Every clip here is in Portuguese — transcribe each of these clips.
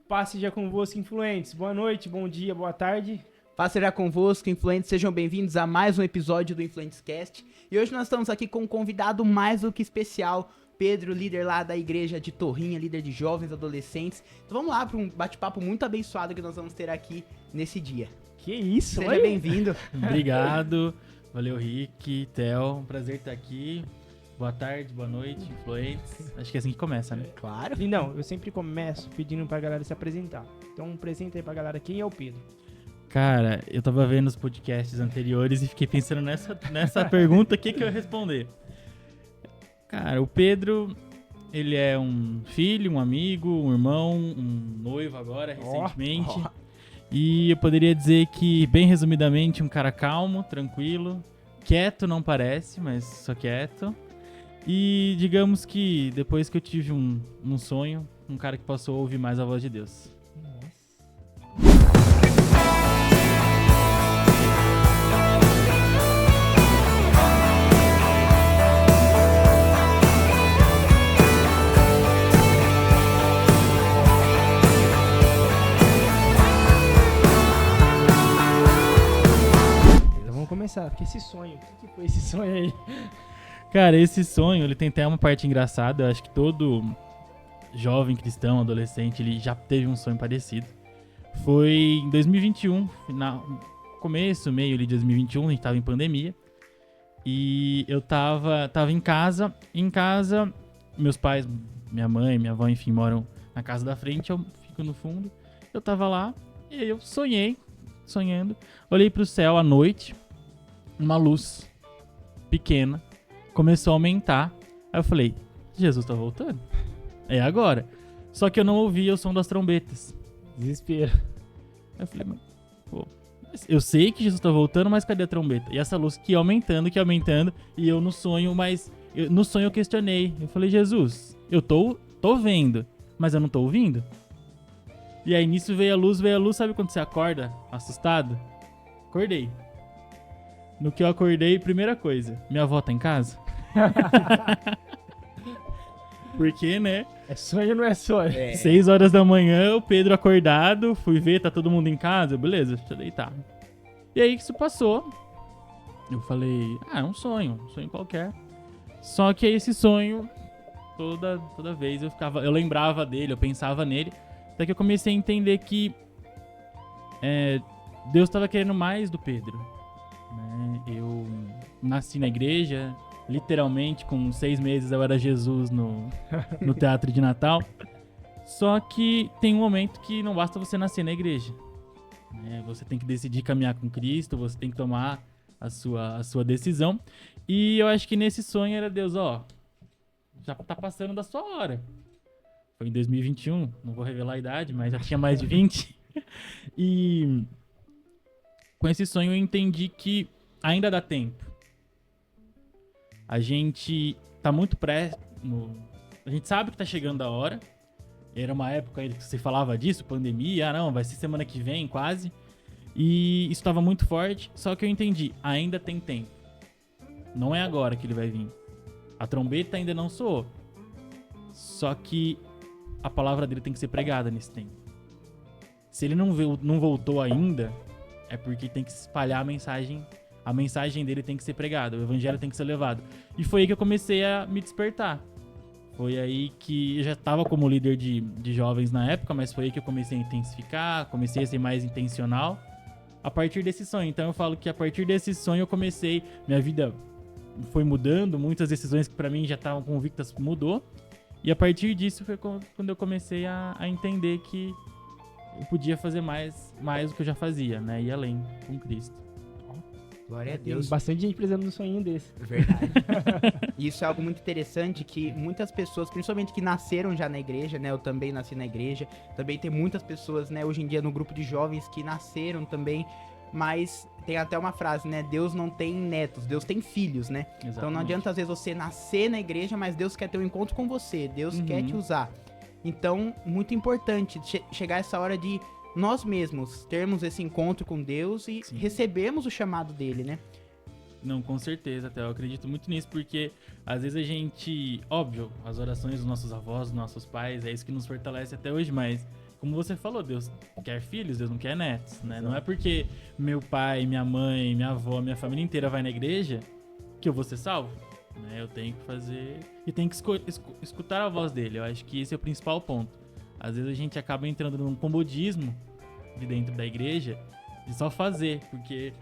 Paz seja convosco, influentes. Boa noite, bom dia, boa tarde. Paz seja convosco, influentes. Sejam bem-vindos a mais um episódio do InfluentesCast. E hoje nós estamos aqui com um convidado mais do que especial, Pedro, líder lá da igreja de Torrinha, líder de jovens, adolescentes. Então vamos lá para um bate-papo muito abençoado que nós vamos ter aqui nesse dia. Que isso, Seja bem-vindo. Obrigado, valeu Rick, Theo, um prazer estar aqui. Boa tarde, boa noite, influentes. Acho que é assim que começa, né? Claro. Lindão, eu sempre começo pedindo pra galera se apresentar. Então apresenta aí pra galera quem é o Pedro. Cara, eu tava vendo os podcasts anteriores e fiquei pensando nessa pergunta, o que eu ia responder? Cara, o Pedro, ele é um filho, um amigo, um irmão, um noivo agora, recentemente. E eu poderia dizer que, bem resumidamente, um cara calmo, tranquilo, quieto não parece, mas só quieto. E digamos que depois que eu tive um sonho, um cara que passou a ouvir mais a voz de Deus. Então vamos começar, porque esse sonho, o que foi esse sonho aí? Cara, esse sonho, ele tem até uma parte engraçada. Eu acho que todo jovem cristão, adolescente, ele já teve um sonho parecido. Foi em 2021, começo, meio ali de 2021, a gente tava em pandemia. E eu tava em casa. Em casa, meus pais, minha mãe, minha avó, enfim, moram na casa da frente, eu fico no fundo. Eu tava lá e aí eu sonhando. Olhei pro céu à noite, uma luz pequena começou a aumentar. Aí eu falei, Jesus tá voltando? É agora. Só que eu não ouvia o som das trombetas. Desespero. Aí eu falei, pô, eu sei que Jesus tá voltando, mas cadê a trombeta? E essa luz que ia aumentando, e eu no sonho, no sonho eu questionei. Eu falei, Jesus, eu tô vendo, mas eu não tô ouvindo. E aí nisso veio a luz, sabe quando você acorda assustado? Acordei. No que eu acordei, primeira coisa, minha avó tá em casa? Porque, né? É sonho ou não é sonho? 6 horas da manhã, o Pedro acordado, fui ver, tá todo mundo em casa, beleza, deixa eu deitar. E aí que isso passou, eu falei, é um sonho qualquer. Só que esse sonho, toda vez eu lembrava dele, eu pensava nele, até que eu comecei a entender que Deus tava querendo mais do Pedro. Né? Eu nasci na igreja, literalmente com 6 meses eu era Jesus no teatro de Natal. Só que tem um momento que não basta você nascer na igreja, né? Você tem que decidir caminhar com Cristo, você tem que tomar a sua decisão. E eu acho que nesse sonho era Deus, já tá passando da sua hora. Foi em 2021, não vou revelar a idade, mas já tinha mais de 20. E com esse sonho eu entendi que ainda dá tempo. A gente tá muito a gente sabe que tá chegando a hora. Era uma época aí que você falava disso, pandemia, não, vai ser semana que vem quase. E isso tava muito forte, só que eu entendi, ainda tem tempo. Não é agora que ele vai vir. A trombeta ainda não soou. Só que a palavra dele tem que ser pregada nesse tempo. Se ele não voltou ainda, é porque tem que espalhar a mensagem. A mensagem dele tem que ser pregada, o evangelho tem que ser levado. E foi aí que eu comecei a me despertar. Foi aí que eu já estava como líder de jovens na época, mas foi aí que eu comecei a intensificar, comecei a ser mais intencional a partir desse sonho. Então eu falo que a partir desse sonho eu comecei, minha vida foi mudando, muitas decisões que pra mim já estavam convictas mudou. E a partir disso foi quando eu comecei a entender que eu podia fazer mais do que eu já fazia, né? Ir além com Cristo. Glória a Tem Deus. bastante gente precisando de um sonho desse. Verdade. E isso é algo muito interessante, que muitas pessoas, principalmente que nasceram já na igreja, né? Eu também nasci na igreja. Também tem muitas pessoas, né, hoje em dia no grupo de jovens que nasceram também. Mas tem até uma frase, né? Deus não tem netos, Deus tem filhos, né? Exatamente. Então não adianta às vezes você nascer na igreja, mas Deus quer ter um encontro com você. Deus quer te usar. Então, muito importante chegar essa hora de nós mesmos termos esse encontro com Deus e recebermos o chamado dele, né? Não, com certeza, até eu acredito muito nisso, porque às vezes a gente, óbvio, as orações dos nossos avós, dos nossos pais, é isso que nos fortalece até hoje, mas como você falou, Deus quer filhos, Deus não quer netos, né? Não é porque meu pai, minha mãe, minha avó, minha família inteira vai na igreja que eu vou ser salvo, né? Eu tenho que fazer e tenho que escutar a voz dele. Eu acho que esse é o principal ponto. Às vezes a gente acaba entrando num comodismo de dentro da igreja de só fazer, porque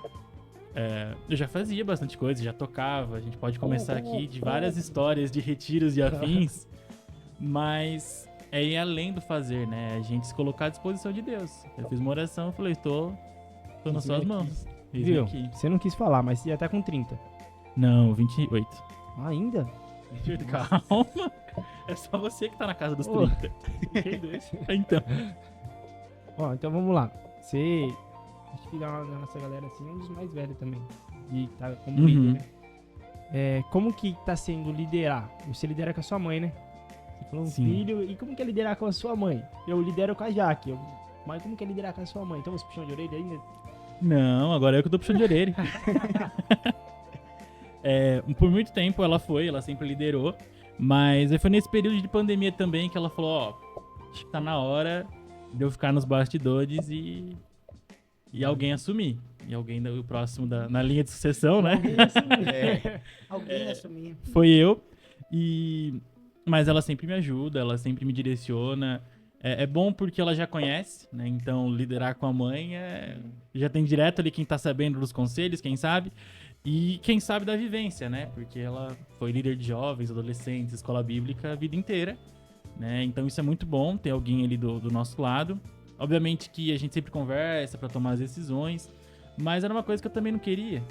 eu já fazia bastante coisa, já tocava, a gente pode começar aqui de várias histórias de retiros e afins, mas é ir além do fazer, né? A gente se colocar à disposição de Deus. Eu fiz uma oração, eu falei, estou nas suas mãos. Viu? Aqui. Você não quis falar, mas você já tá com 30. Não, 28. Ainda? 28, calma. É só você que tá na casa dos 30. Então. Ó, então vamos lá. Você, acho que da nossa galera assim, é um dos mais velhos também. De tá como líder, né? Como que tá sendo liderar? Você lidera com a sua mãe, né? Você falou um Sim. filho. E como que é liderar com a sua mãe? Eu lidero com a Jaque. Mas como que é liderar com a sua mãe? Então você puxão de orelha ainda? Não, agora é eu que tô puxando de orelha. Por muito tempo ela sempre liderou. Mas foi nesse período de pandemia também que ela falou, ó, acho que tá na hora de eu ficar nos bastidores e alguém assumir. E alguém o próximo na linha de sucessão, né? Alguém assumir. Foi eu. Mas ela sempre me ajuda, ela sempre me direciona. É bom porque ela já conhece, né? Então liderar com a mãe já tem direto ali quem tá sabendo dos conselhos, quem sabe. E quem sabe da vivência, né? Porque ela foi líder de jovens, adolescentes, escola bíblica a vida inteira, né? Então isso é muito bom, ter alguém ali do nosso lado. Obviamente que a gente sempre conversa pra tomar as decisões, mas era uma coisa que eu também não queria.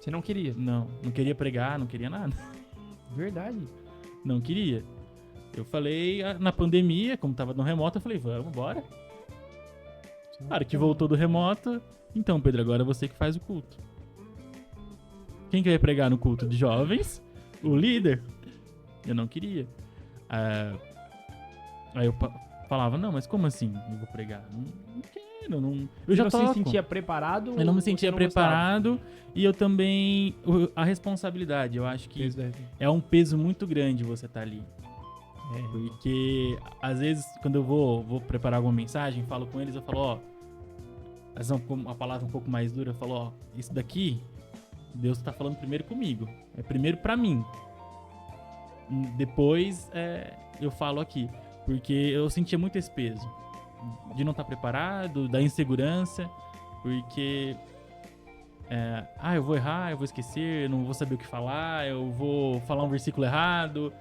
Você não queria? Não queria pregar, não queria nada. Verdade. Não queria. Eu falei, na pandemia, como tava no remoto, eu falei, vamos, bora. Claro que voltou do remoto, então, Pedro, agora é você que faz o culto. Quem que vai pregar no culto de jovens? O líder. Eu não queria. Aí eu falava, não, mas como assim eu vou pregar? Não quero, não... Eu já Você não toco. se sentia preparado? Eu não me ou sentia você não preparado e eu também... A responsabilidade, eu acho que gostava? é um peso muito grande você estar ali. Porque, às vezes, quando eu vou preparar alguma mensagem, falo com eles, eu falo, ó... Uma palavra um pouco mais dura, eu falo, ó, isso daqui... Deus tá falando primeiro comigo. É primeiro pra mim. Depois eu falo aqui. Porque eu sentia muito esse peso. De não estar preparado, da insegurança. Porque... eu vou errar, eu vou esquecer, eu não vou saber o que falar, eu vou falar um versículo errado.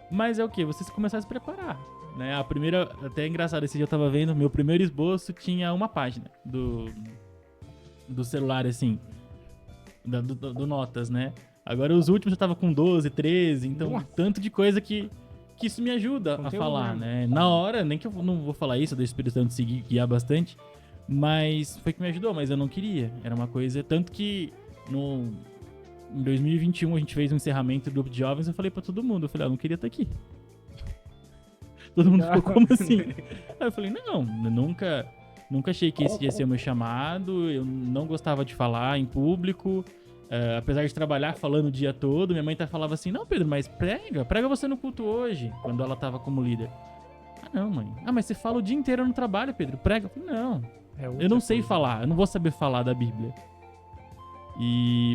Mas é o quê? Você começar a se preparar. Né? A primeira... Até é engraçado, esse dia eu tava vendo, meu primeiro esboço tinha uma página do celular, assim. Do Notas, né? Agora os últimos eu tava com 12, 13, então tanto de coisa que isso me ajuda a falar, né? Na hora, nem que eu não vou falar isso, do Espírito Santo seguir, guiar bastante, mas foi que me ajudou, mas eu não queria. Era uma coisa, tanto que em 2021 a gente fez um encerramento do grupo de jovens, eu falei pra todo mundo, eu falei, eu não queria estar aqui. Todo mundo ficou, como assim? Aí eu falei, não, eu nunca achei que esse ia ser o meu chamado, eu não gostava de falar em público, apesar de trabalhar falando o dia todo, minha mãe falava assim, não, Pedro, mas prega você no culto hoje, quando ela tava como líder. Ah, não, mãe. Ah, mas você fala o dia inteiro no trabalho, Pedro, prega. Eu falei, não, eu não sei falar, eu não vou saber falar da Bíblia.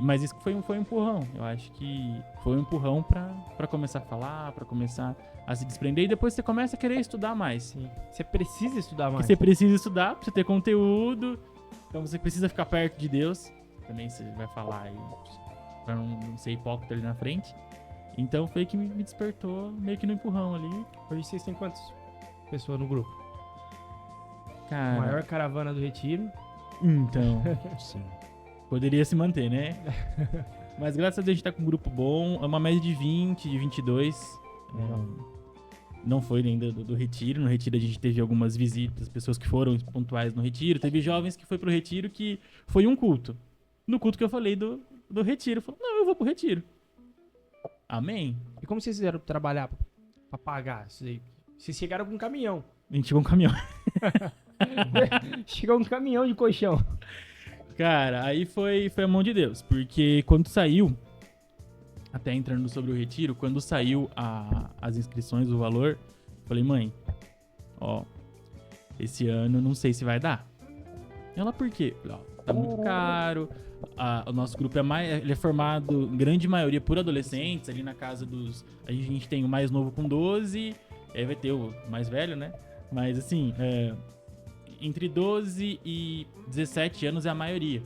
Mas isso foi um empurrão, eu acho que foi um empurrão pra começar a falar, pra começar a se desprender, e depois você começa a querer estudar mais. Sim. Você precisa estudar mais. Você precisa estudar pra você ter conteúdo, então você precisa ficar perto de Deus. Também você vai falar aí, pra não ser hipócrita ali na frente. Então foi que me despertou meio que no empurrão ali. Hoje vocês têm quantas pessoas no grupo? Cara, Maior caravana do Retiro. então, Sim. poderia se manter, né? Mas graças a Deus a gente tá com um grupo bom, é uma média de 20, de 22. Não foi ainda do Retiro. No Retiro a gente teve algumas visitas, pessoas que foram pontuais no Retiro. Teve jovens que foi pro Retiro que foi um culto. No culto que eu falei do Retiro. Falou, não, eu vou pro Retiro. Amém? E como vocês fizeram pra trabalhar pra pagar isso aí? Vocês chegaram com um caminhão. A gente chegou um caminhão. Chegou um caminhão de colchão. Cara, aí foi a mão de Deus. Porque quando saiu, até entrando sobre o Retiro, quando saiu as inscrições, o valor, falei, mãe, ó, esse ano não sei se vai dar. Ela, por quê? Ó, tá muito caro, o nosso grupo ele é formado, em grande maioria, por adolescentes, ali na casa dos... A gente tem o mais novo com 12, aí vai ter o mais velho, né? Mas assim, entre 12 e 17 anos é a maioria.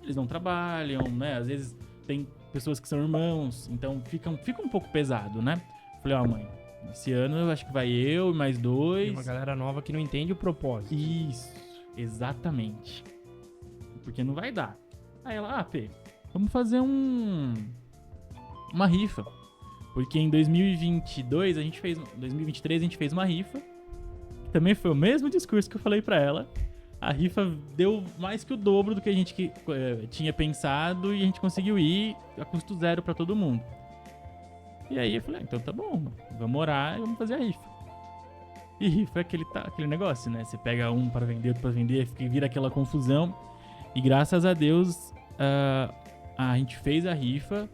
Eles não trabalham, né? Às vezes tem pessoas que são irmãos, então fica um pouco pesado, né? Falei, ó, mãe, esse ano eu acho que vai eu e mais 2. Tem uma galera nova que não entende o propósito. Isso, exatamente. Porque não vai dar. Aí ela, Pê, vamos fazer uma rifa. Porque em 2022 2023 a gente fez uma rifa. Também foi o mesmo discurso que eu falei pra ela. A rifa deu mais que o dobro do que a gente tinha pensado e a gente conseguiu ir a custo zero pra todo mundo. E aí eu falei, então tá bom, vamos orar e vamos fazer a rifa. E rifa é aquele negócio, né? Você pega um para vender, outro para vender, vira aquela confusão. E graças a Deus, a gente fez a rifa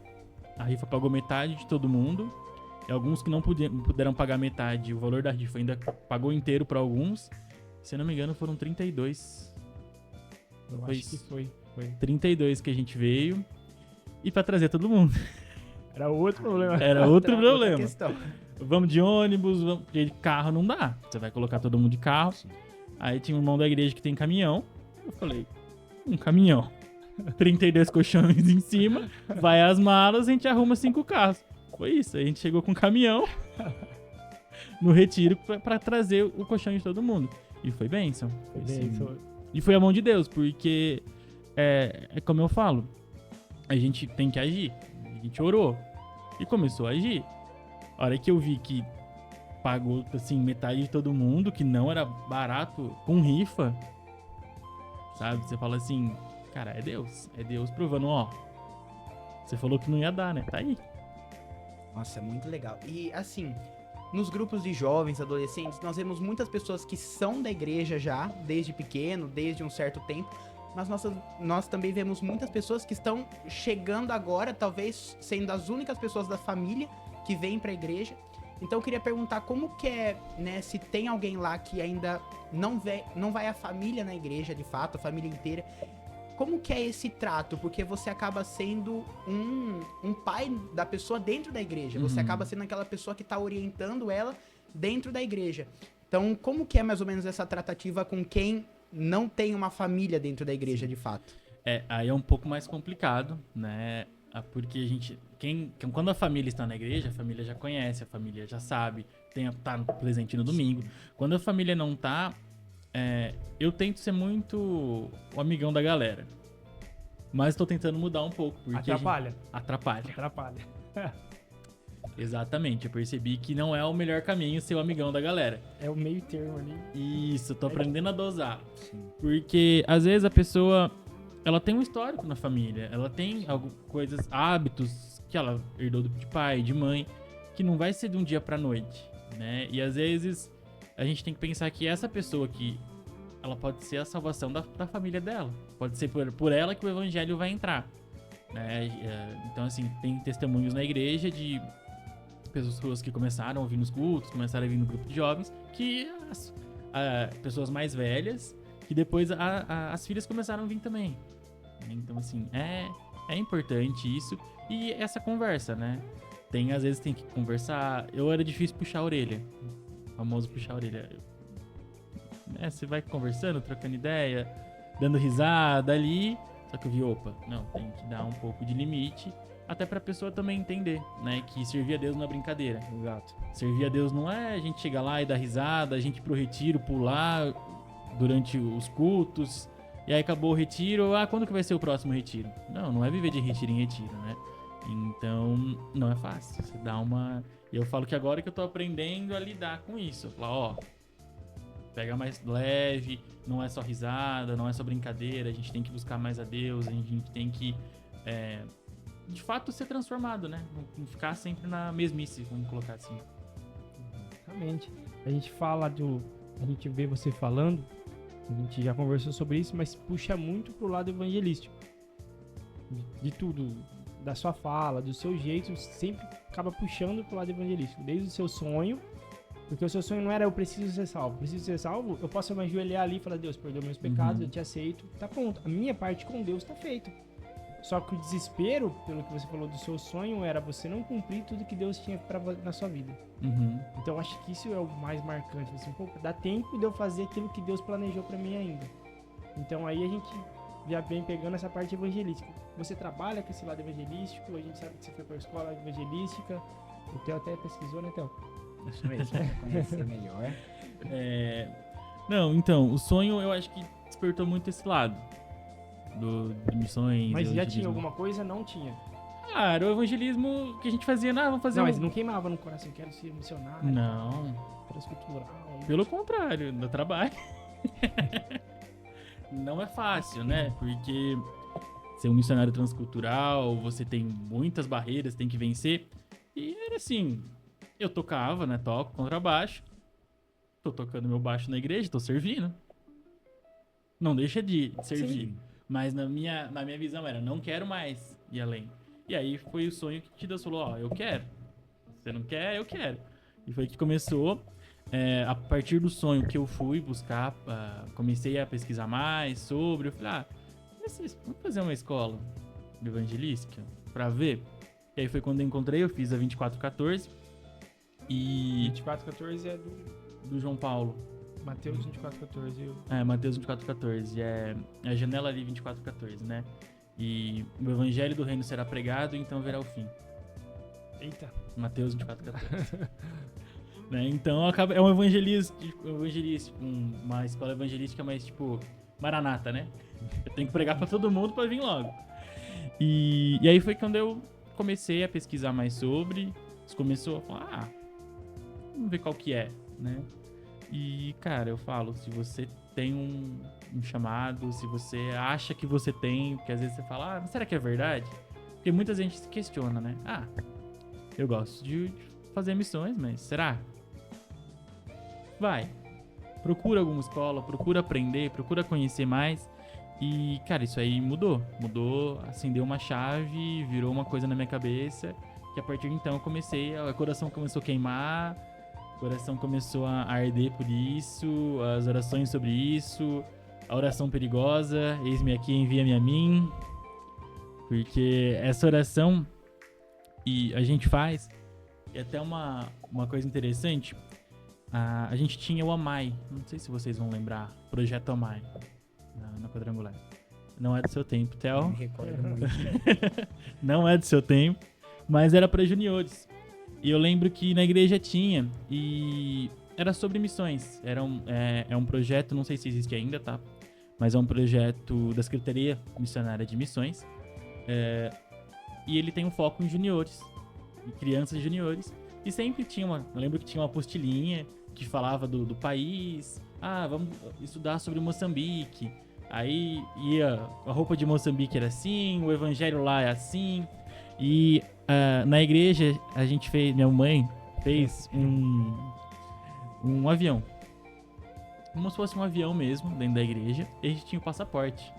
pagou metade de todo mundo. E alguns que não puderam pagar metade, o valor da rifa ainda pagou inteiro para alguns. Se eu não me engano, foram 32. Eu acho que foi. 32 que a gente veio. E para trazer todo mundo. Era outro problema. Era outro Outra problema. questão. Vamos de ônibus, porque de carro não dá. Você vai colocar todo mundo de carro. Aí tinha um irmão da igreja que tem caminhão. Eu falei, um caminhão. 32 colchões em cima, vai as malas, a gente arruma 5 carros. Foi isso, a gente chegou com um caminhão no retiro pra trazer o colchão de todo mundo. E foi bênção. Foi assim. E foi a mão de Deus, porque é como eu falo, a gente tem que agir. A gente orou e começou a agir. A hora que eu vi que pagou assim metade de todo mundo, que não era barato, com rifa, sabe? Você fala assim, cara, é Deus provando, ó. Você falou que não ia dar, né? Tá aí. Nossa, é muito legal. E assim, nos grupos de jovens, adolescentes, nós vemos muitas pessoas que são da igreja já, desde pequeno, desde um certo tempo, mas nós também vemos muitas pessoas que estão chegando agora, talvez sendo as únicas pessoas da família que vêm pra igreja. Então eu queria perguntar como que é, né, se tem alguém lá que ainda não vai a família na igreja, de fato, a família inteira. Como que é esse trato? Porque você acaba sendo um pai da pessoa dentro da igreja. Você acaba sendo aquela pessoa que tá orientando ela dentro da igreja. Então, como que é mais ou menos essa tratativa com quem não tem uma família dentro da igreja, de fato? Aí é um pouco mais complicado, né? Porque quando a família está na igreja, a família já conhece, a família já sabe, tá presente no domingo. Quando a família não tá, eu tento ser muito o amigão da galera. Mas tô tentando mudar um pouco. Porque Atrapalha. Atrapalha. Exatamente, eu percebi que não é o melhor caminho ser o amigão da galera. É o meio termo ali. Isso, eu tô aprendendo a dosar. Sim. Porque às vezes a pessoa, ela tem um histórico na família, ela tem coisas, hábitos que ela herdou de pai, de mãe, que não vai ser de um dia pra noite, né? E às vezes a gente tem que pensar que essa pessoa que ela pode ser a salvação da família dela. Pode ser por ela que o evangelho vai entrar, né? Então assim, tem testemunhos na igreja de pessoas que começaram a ouvir nos cultos, começaram a vir no grupo de jovens, que pessoas mais velhas, que depois as filhas começaram a vir também. Então, assim, é importante isso. E essa conversa, né? Às vezes tem que conversar. Era difícil puxar a orelha. O famoso puxar a orelha. Você vai conversando, trocando ideia, dando risada ali. Só que eu vi, não, tem que dar um pouco de limite. Até pra pessoa também entender, né? Que servir a Deus não é brincadeira. Exato. Servir a Deus não é a gente chegar lá e dar risada, a gente ir pro retiro, pular durante os cultos, e aí acabou o retiro, quando que vai ser o próximo retiro? Não é viver de retiro em retiro, né? Então, não é fácil. Você dá uma... E eu falo que agora que eu tô aprendendo a lidar com isso. Eu falo, pega mais leve, não é só risada, não é só brincadeira, a gente tem que buscar mais a Deus, a gente tem que... de fato ser transformado, né? Não ficar sempre na mesmice, vamos colocar assim. Exatamente. A gente fala a gente vê você falando, a gente já conversou sobre isso, mas puxa muito pro lado evangelístico. De tudo, da sua fala, do seu jeito, sempre acaba puxando pro lado evangelístico. Desde o seu sonho, Porque o seu sonho não era eu preciso ser salvo. Preciso ser salvo, eu posso me ajoelhar ali e falar, Deus, perdoa meus pecados, eu te aceito. Tá pronto. A minha parte com Deus tá feita. Só que o desespero, pelo que você falou do seu sonho, era você não cumprir tudo que Deus tinha na sua vida. Então eu acho que isso é o mais marcante. Assim, pô, dá tempo de eu fazer aquilo que Deus planejou pra mim ainda. Então aí a gente já vem pegando essa parte evangelística. Você trabalha com esse lado evangelístico, a gente sabe que você foi pra escola evangelística. O Theo até pesquisou, né, Theo? Isso mesmo, pra conhecer melhor. Não, então, o sonho eu acho que despertou muito esse lado de missões. Mas já evangelismo. tinha alguma coisa? Não tinha. Ah, era o evangelismo que a gente fazia, vamos fazer Não, mas não queimava no coração, quero ser missionário, Não, transcultural. pelo contrário, no trabalho. Não é fácil, né? Porque ser um missionário transcultural, você tem muitas barreiras, tem que vencer. E era assim, eu tocava, né? Toco contrabaixo. Tô tocando meu baixo na igreja, tô servindo. Não deixa de servir. Sim. Mas na minha visão era, não quero mais ir além. E aí foi o sonho que Deus falou, ó, eu quero. Você não quer, eu quero. E foi que começou. A partir do sonho que eu fui buscar, comecei a pesquisar mais sobre. Eu falei, vamos fazer uma escola evangelística pra ver. E aí foi quando eu encontrei, eu fiz a 2414. E 2414 é do João Paulo. Mateus 2414. Mateus 2414. É a janela ali 2414, né? E o evangelho do reino será pregado, então verá o fim. Eita. Mateus 2414. Né? Então é um evangelista, uma escola evangelística, mas tipo, Maranata, né? Eu tenho que pregar pra todo mundo pra vir logo. E aí foi quando eu comecei a pesquisar mais sobre. Começou a falar, vamos ver qual que é, né? E, cara, eu falo, se você tem um chamado, se você acha que você tem, porque às vezes você fala, mas será que é verdade? Porque muita gente se questiona, né? Eu gosto de fazer missões, mas será? Vai. Procura alguma escola, procura aprender, procura conhecer mais. E, cara, isso aí mudou. Mudou, acendeu uma chave, virou uma coisa na minha cabeça. Que a partir de então o coração começou a queimar, o coração começou a arder por isso, as orações sobre isso, a oração perigosa, eis-me aqui, envia-me a mim. Porque essa oração e a gente faz, e até uma coisa interessante, a gente tinha o AMAI, não sei se vocês vão lembrar, Projeto AMAI, na Quadrangular. Não é do seu tempo, Theo. Me recordo muito. Não é do seu tempo, mas era para juniores. E eu lembro que na igreja tinha, e era sobre missões. É um projeto, não sei se existe ainda, tá? Mas é um projeto da Secretaria Missionária de Missões. E ele tem um foco em juniores, em crianças juniores. E sempre tinha eu lembro que tinha uma apostilinha que falava do país. Vamos estudar sobre Moçambique. Aí a roupa de Moçambique era assim, o evangelho lá é assim. E na igreja minha mãe fez um avião. Como se fosse um avião mesmo, dentro da igreja. E a gente tinha o passaporte.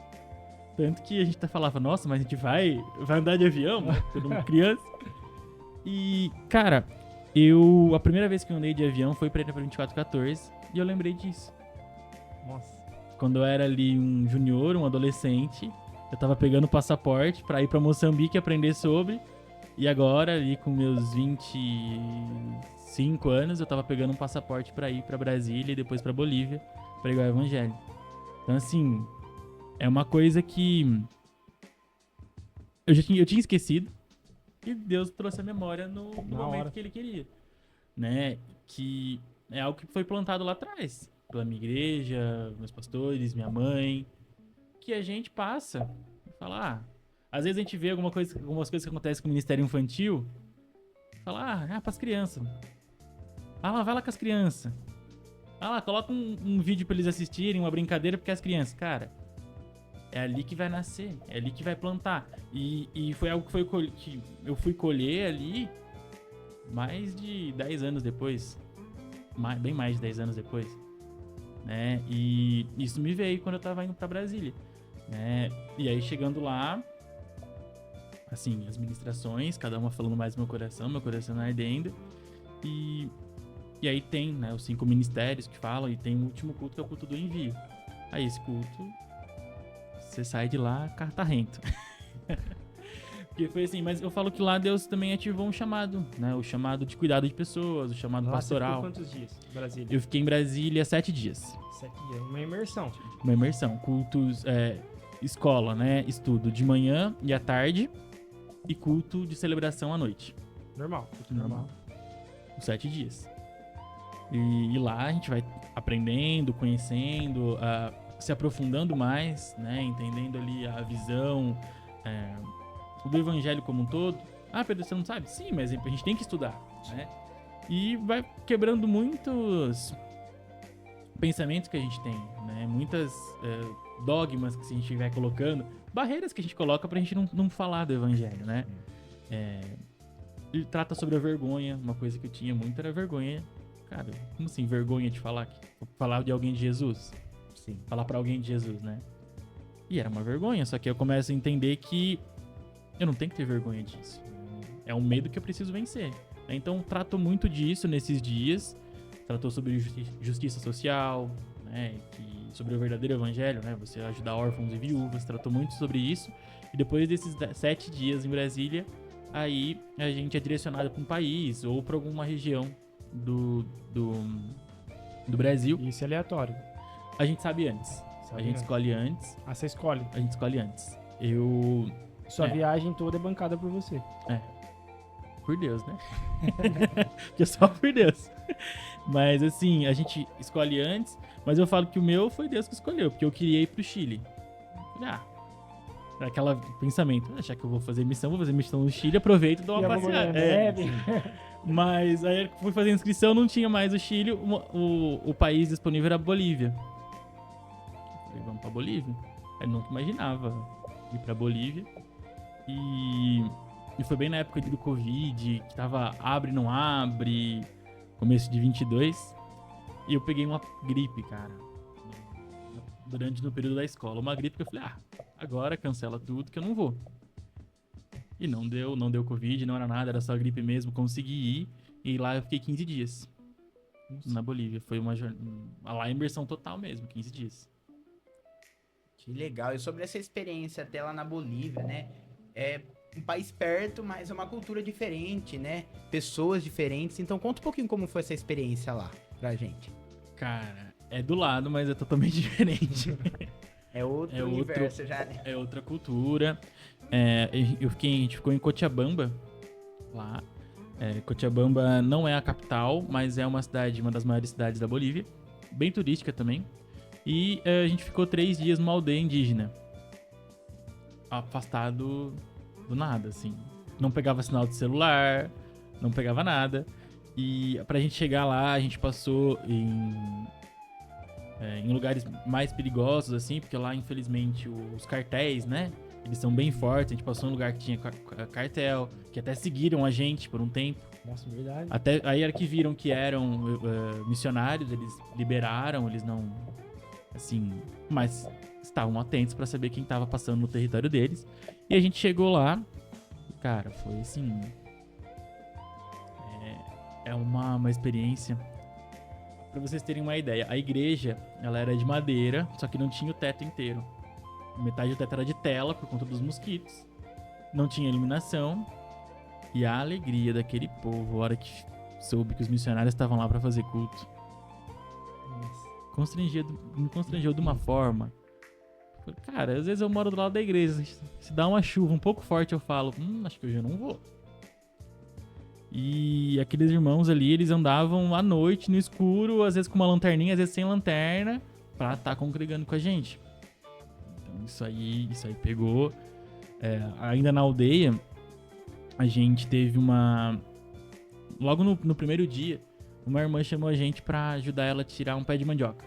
Tanto que a gente até falava, nossa, mas a gente vai andar de avião? Todo mundo criança. E, cara, a primeira vez que eu andei de avião foi pra ir pra 2414 e eu lembrei disso. Nossa. Quando eu era ali um junior, um adolescente, eu tava pegando o passaporte pra ir pra Moçambique aprender sobre. E agora, ali com meus 25 anos, eu tava pegando um passaporte pra ir pra Brasília e depois pra Bolívia pregar o evangelho. Então, assim, é uma coisa que eu tinha esquecido. E Deus trouxe a memória no momento que ele queria, né? Que é algo que foi plantado lá atrás, pela minha igreja, meus pastores, minha mãe, que a gente passa e fala, às vezes a gente vê algumas coisas que acontecem com o Ministério Infantil, fala, pras crianças. Vai lá com as crianças. Coloca um vídeo pra eles assistirem, uma brincadeira, porque as crianças, cara, é ali que vai nascer, é ali que vai plantar. E foi algo que eu fui colher ali mais de 10 anos depois. Bem mais de 10 anos depois. Né? E isso me veio quando eu tava indo pra Brasília. Né? E aí chegando lá, assim, as ministrações, cada uma falando mais do meu coração ardendo. E E aí tem, né, os 5 ministérios que falam, e tem o último culto, que é o culto do envio. Aí esse culto, você sai de lá cartarrento. Porque foi assim, mas eu falo que lá Deus também ativou um chamado, né? O chamado de cuidado de pessoas, o chamado Lá pastoral. Você ficou quantos dias em Brasília? Eu fiquei em Brasília 7 dias. 7 dias. Uma imersão. Uma imersão. Cultos, escola, né? Estudo de manhã e à tarde. E culto de celebração à noite. Normal. Normal. Os 7 dias. E lá a gente vai aprendendo, conhecendo, se aprofundando mais, né? Entendendo ali a visão do evangelho como um todo. Ah, Pedro, você não sabe? Sim, mas a gente tem que estudar, né? E vai quebrando muitos pensamentos que a gente tem, né? Muitas dogmas que a gente vai colocando, barreiras que a gente coloca pra gente não falar do evangelho, né? Ele trata sobre a vergonha. Uma coisa que eu tinha muito era vergonha. Cara, como assim vergonha de falar de alguém de Jesus? Sim. Falar pra alguém de Jesus, né? E era uma vergonha, só que eu começo a entender que eu não tenho que ter vergonha disso. É um medo que eu preciso vencer. Então, trato muito disso nesses dias. Tratou sobre justiça social, né? Sobre o verdadeiro evangelho, né? Você ajudar órfãos e viúvas. Tratou muito sobre isso. E depois desses 7 dias em Brasília, aí a gente é direcionado para um país ou para alguma região do Brasil. Isso é aleatório. A gente sabe antes. A gente escolhe antes. Ah, você escolhe. A gente escolhe antes. Sua viagem toda é bancada por você. Por Deus, né? Porque só por Deus. Mas assim, a gente escolhe antes, mas eu falo que o meu foi Deus que escolheu, porque eu queria ir pro Chile. Aquele pensamento, já que eu vou fazer missão no Chile, aproveito e dou uma passeada. Mas aí eu fui fazer inscrição, não tinha mais o Chile, o país disponível era a Bolívia. Falei, vamos pra Bolívia? Eu nunca imaginava ir pra Bolívia. E foi bem na época do Covid, que tava abre, não abre, começo de 22. E eu peguei uma gripe, cara, no período da escola. Uma gripe que eu falei, agora cancela tudo que eu não vou. E não deu Covid, não era nada, era só gripe mesmo, consegui ir. E lá eu fiquei 15 dias. Na Bolívia. Foi lá imersão total mesmo, 15 dias. Que legal. E sobre essa experiência até lá na Bolívia, né? É um país perto, mas é uma cultura diferente, né? Pessoas diferentes. Então conta um pouquinho como foi essa experiência lá pra gente. Cara, é do lado, mas é totalmente diferente. É outro universo já, né? É outra cultura. A gente ficou em Cochabamba, lá. Cochabamba não é a capital, mas é uma das maiores cidades da Bolívia. Bem turística também. E a gente ficou 3 dias numa aldeia indígena. Afastado do nada, assim. Não pegava sinal de celular, não pegava nada. E pra gente chegar lá, a gente passou em lugares mais perigosos, assim, porque lá, infelizmente, os cartéis, né? Eles são bem fortes. A gente passou em um lugar que tinha cartel, que até seguiram a gente por um tempo. Nossa, verdade. Até aí era que viram que eram missionários, eles liberaram, eles não... Assim, mas estavam atentos pra saber quem tava passando no território deles. E a gente chegou lá, cara, foi assim... É uma experiência... Pra vocês terem uma ideia, a igreja, ela era de madeira, só que não tinha o teto inteiro. Metade do teto era de tela, por conta dos mosquitos. Não tinha iluminação. E a alegria daquele povo, a hora que soube que os missionários estavam lá pra fazer culto. Me constrangeu de uma forma. Cara, às vezes eu moro do lado da igreja. Se dá uma chuva um pouco forte, eu falo, acho que hoje eu não vou. E aqueles irmãos ali, eles andavam à noite, no escuro, às vezes com uma lanterninha, às vezes sem lanterna, pra estar congregando com a gente. Então isso aí pegou. Ainda na aldeia, a gente teve uma... Logo no primeiro dia, uma irmã chamou a gente pra ajudar ela a tirar um pé de mandioca.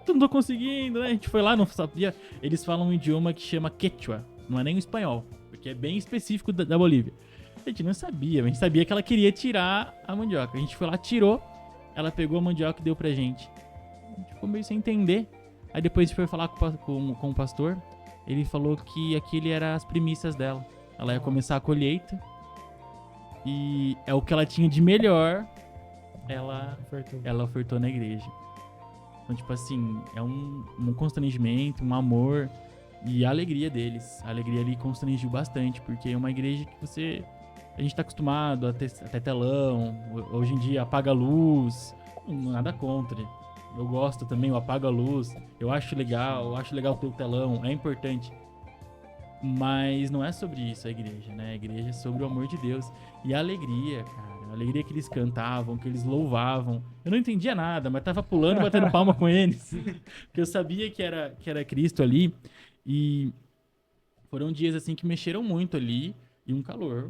Não tô conseguindo, né? A gente foi lá, não sabia. Eles falam um idioma que chama Quechua, não é nem o espanhol, porque é bem específico da Bolívia. A gente não sabia, a gente sabia que ela queria tirar a mandioca. A gente foi lá, tirou, ela pegou a mandioca e deu pra gente. A gente ficou meio sem entender. Aí depois a gente foi falar com o pastor, ele falele falou que aquele era as primícias dela. Ela ia começar a colheita. E é o que ela tinha de melhor, Ofertou. ela ofertou na igreja. Então, tipo assim, é um constrangimento, um amor e a alegria deles. A alegria ali constrangiu bastante, porque é uma igreja que a gente tá acostumado a ter telão, hoje em dia apaga a luz, nada contra. Eu gosto também, eu apago a luz, eu acho legal ter o telão, é importante. Mas não é sobre isso a igreja, né? A igreja é sobre o amor de Deus. E a alegria, cara. A alegria que eles cantavam, que eles louvavam. Eu não entendia nada, mas tava pulando e batendo palma com eles. Porque eu sabia que era Cristo ali. E foram dias assim que mexeram muito ali. E um calor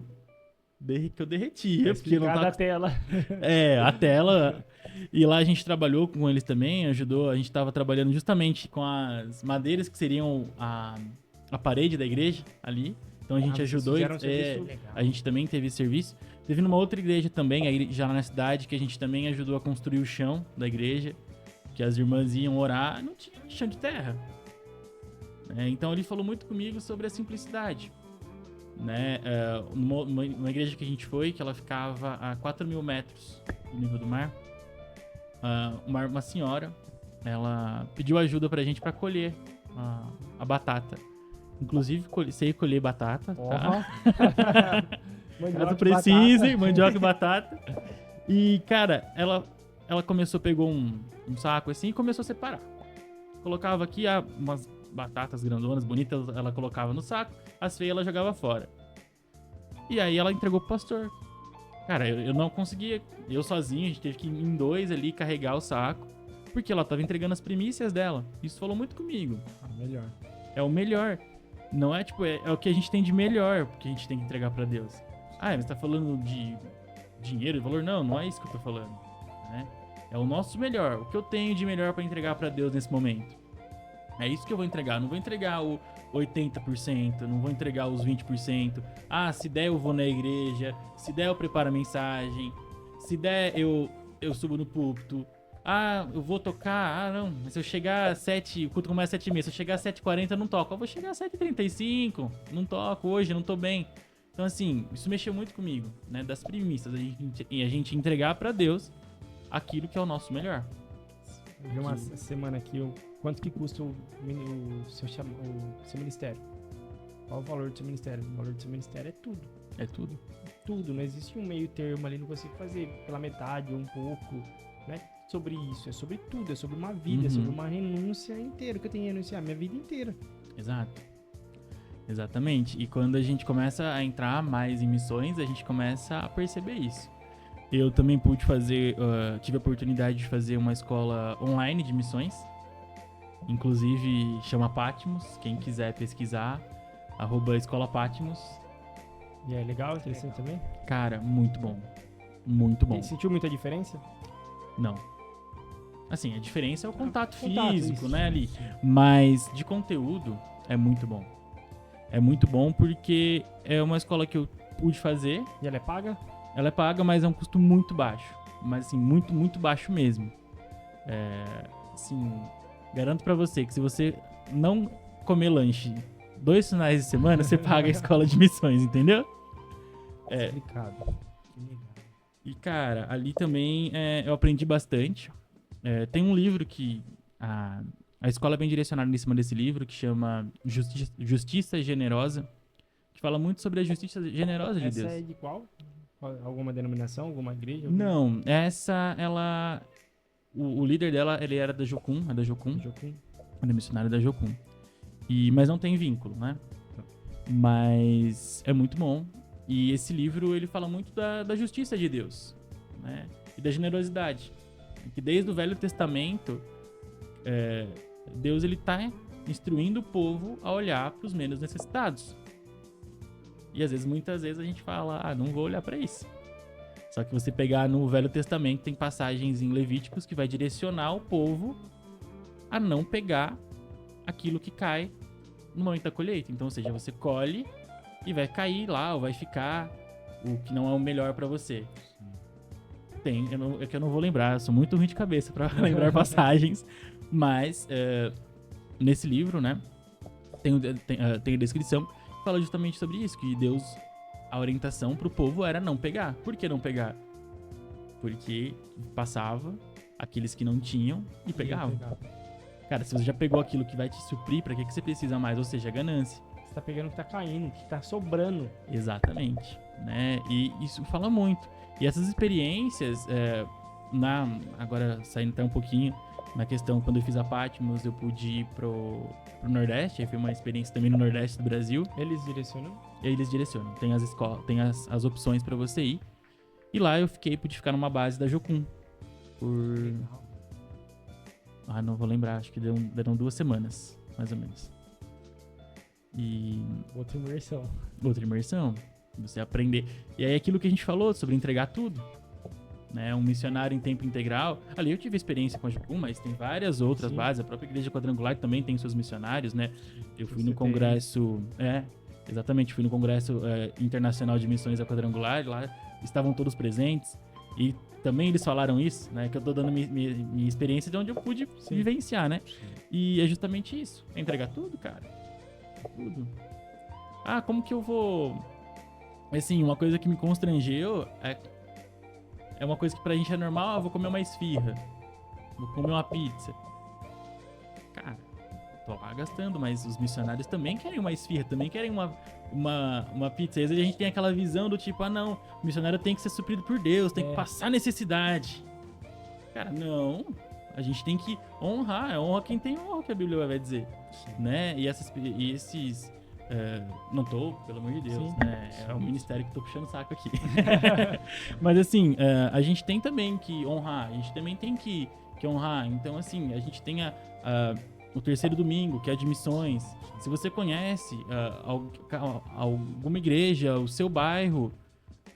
que eu derretia. Porque não Cada tava... tela. A tela. E lá a gente trabalhou com eles também, ajudou. A gente tava trabalhando justamente com as madeiras que seriam a parede da igreja ali. Então a gente ajudou. A gente também teve esse serviço. Teve numa outra igreja também, já na cidade, que a gente também ajudou a construir o chão da igreja. Que as irmãs iam orar, não tinha chão de terra. Então ele falou muito comigo sobre a simplicidade. Né? Uma igreja que a gente foi, que ela ficava a 4.000 metros do nível do mar. Uma senhora, ela pediu ajuda pra gente pra colher a batata. Inclusive, sei colher batata, tá? Caso precise, mandioca e batata. E, cara, ela pegou um saco assim e começou a separar. Colocava aqui umas batatas grandonas, bonitas, ela colocava no saco, as feias ela jogava fora. E aí ela entregou pro pastor. Cara, eu não conseguia, eu sozinho, a gente teve que ir em 2 ali carregar o saco, porque ela tava entregando as primícias dela. Isso falou muito comigo. Melhor. É o melhor. Não é tipo, é o que a gente tem de melhor que a gente tem que entregar pra Deus. Mas tá falando de dinheiro, de valor? Não é isso que eu tô falando. Né? É o nosso melhor. O que eu tenho de melhor pra entregar pra Deus nesse momento. É isso que eu vou entregar. Não vou entregar o 80%, não vou entregar os 20%. Se der eu vou na igreja. Se der eu preparo a mensagem. Se der eu subo no púlpito. Eu vou tocar. Não. Mas se eu chegar às 7, o culto começa às 7h30. Se eu chegar às 7h40 eu não toco. Eu vou chegar às 7h35. Não toco hoje, não tô bem. Então assim, isso mexeu muito comigo, né? Das primícias. A gente entregar pra Deus aquilo que é o nosso melhor. Eu vi uma semana aqui, quanto que custa o seu ministério? Qual o valor do seu ministério? O valor do seu ministério é tudo. É tudo. Tudo, não existe um meio termo ali, não consigo fazer pela metade ou um pouco. Não é sobre isso, é sobre tudo, é sobre uma vida, é sobre uma renúncia inteira, que eu tenho que renunciar minha vida inteira. Exato. Exatamente. E quando a gente começa a entrar mais em missões, a gente começa a perceber isso. Eu também pude tive a oportunidade de fazer uma escola online de missões. Inclusive, chama Patmos. Quem quiser pesquisar, @Escola Patmos. E é legal, interessante também? Cara, muito bom. Muito bom. E sentiu muita diferença? Não. Assim, a diferença é o contato físico, isso. né, ali. Mas de conteúdo, é muito bom. É muito bom porque é uma escola que eu pude fazer. E ela é paga? Ela é paga, mas é um custo muito baixo. Mas assim, muito, muito baixo mesmo. Assim, garanto pra você que se você não comer lanche 2 finais de semana, você paga a escola de missões, entendeu? Explicado. E cara, ali também eu aprendi bastante. Tem um livro que a escola é bem direcionada em cima desse livro, que chama Justiça Generosa, que fala muito sobre a justiça generosa de Deus. Essa é de qual? Alguma denominação? Alguma igreja? Não, o líder dela, ele era da Jocum, é da Jocum. Ele é missionário da Jocum. Mas não tem vínculo, né? Mas é muito bom. E esse livro, ele fala muito da justiça de Deus, né? E da generosidade. Que desde o Velho Testamento, Deus, ele tá instruindo o povo a olhar para os menos necessitados. E muitas vezes a gente fala, não vou olhar para isso. Só que você pegar no Velho Testamento, tem passagens em Levíticos que vai direcionar o povo a não pegar aquilo que cai no momento da colheita. Então, ou seja, você colhe e vai cair lá, ou vai ficar o que não é o melhor para você. É que eu não vou lembrar, eu sou muito ruim de cabeça para lembrar passagens, mas nesse livro, né, tem a descrição que fala justamente sobre isso, que Deus a orientação pro povo era não pegar. Por que não pegar? Porque passava aqueles que não tinham e pegavam. Cara, se você já pegou aquilo que vai te suprir, pra que você precisa mais? Ou seja, ganância. Você tá pegando o que tá caindo, o que tá sobrando. Exatamente, né? E isso fala muito. E essas experiências, agora saindo até um pouquinho, na questão, quando eu fiz a Patmos, eu pude ir pro Nordeste, aí foi uma experiência também no Nordeste do Brasil. Eles direcionam? E aí eles direcionam, tem as escolas, tem as opções pra você ir. E lá eu pude ficar numa base da Jocum por... não vou lembrar, acho que deram 2 semanas, mais ou menos. E... Outra imersão. Você aprender. E aí aquilo que a gente falou sobre entregar tudo. Né? Um missionário em tempo integral. Ali eu tive experiência com a Jocum, mas tem várias outras bases. A própria Igreja Quadrangular também tem seus missionários, né? Eu fui no congresso... Exatamente, fui no Congresso Internacional de Missões da Quadrangular. Lá estavam todos presentes. E também eles falaram isso, né? Que eu tô dando minha experiência de onde eu pude vivenciar, né? E é justamente isso. É entregar tudo, cara. Tudo. Como que eu vou... Assim, uma coisa que me constrangeu é uma coisa que pra gente é normal. Vou comer uma esfirra. Vou comer uma pizza. Cara, tô lá gastando, mas os missionários também querem uma esfirra, também querem uma pizza. E às vezes a gente tem aquela visão do tipo, não, o missionário tem que ser suprido por Deus, tem que passar necessidade. Cara, não. A gente tem que honrar, honra quem tem honra, que a Bíblia vai dizer. Né? E esses... não tô, pelo amor de Deus, né? É o ministério que tô puxando o saco aqui. Mas assim, a gente tem também que honrar, a gente também tem que honrar. Então assim, a gente tem o terceiro domingo, que é de missões. Se você conhece alguma igreja, o seu bairro,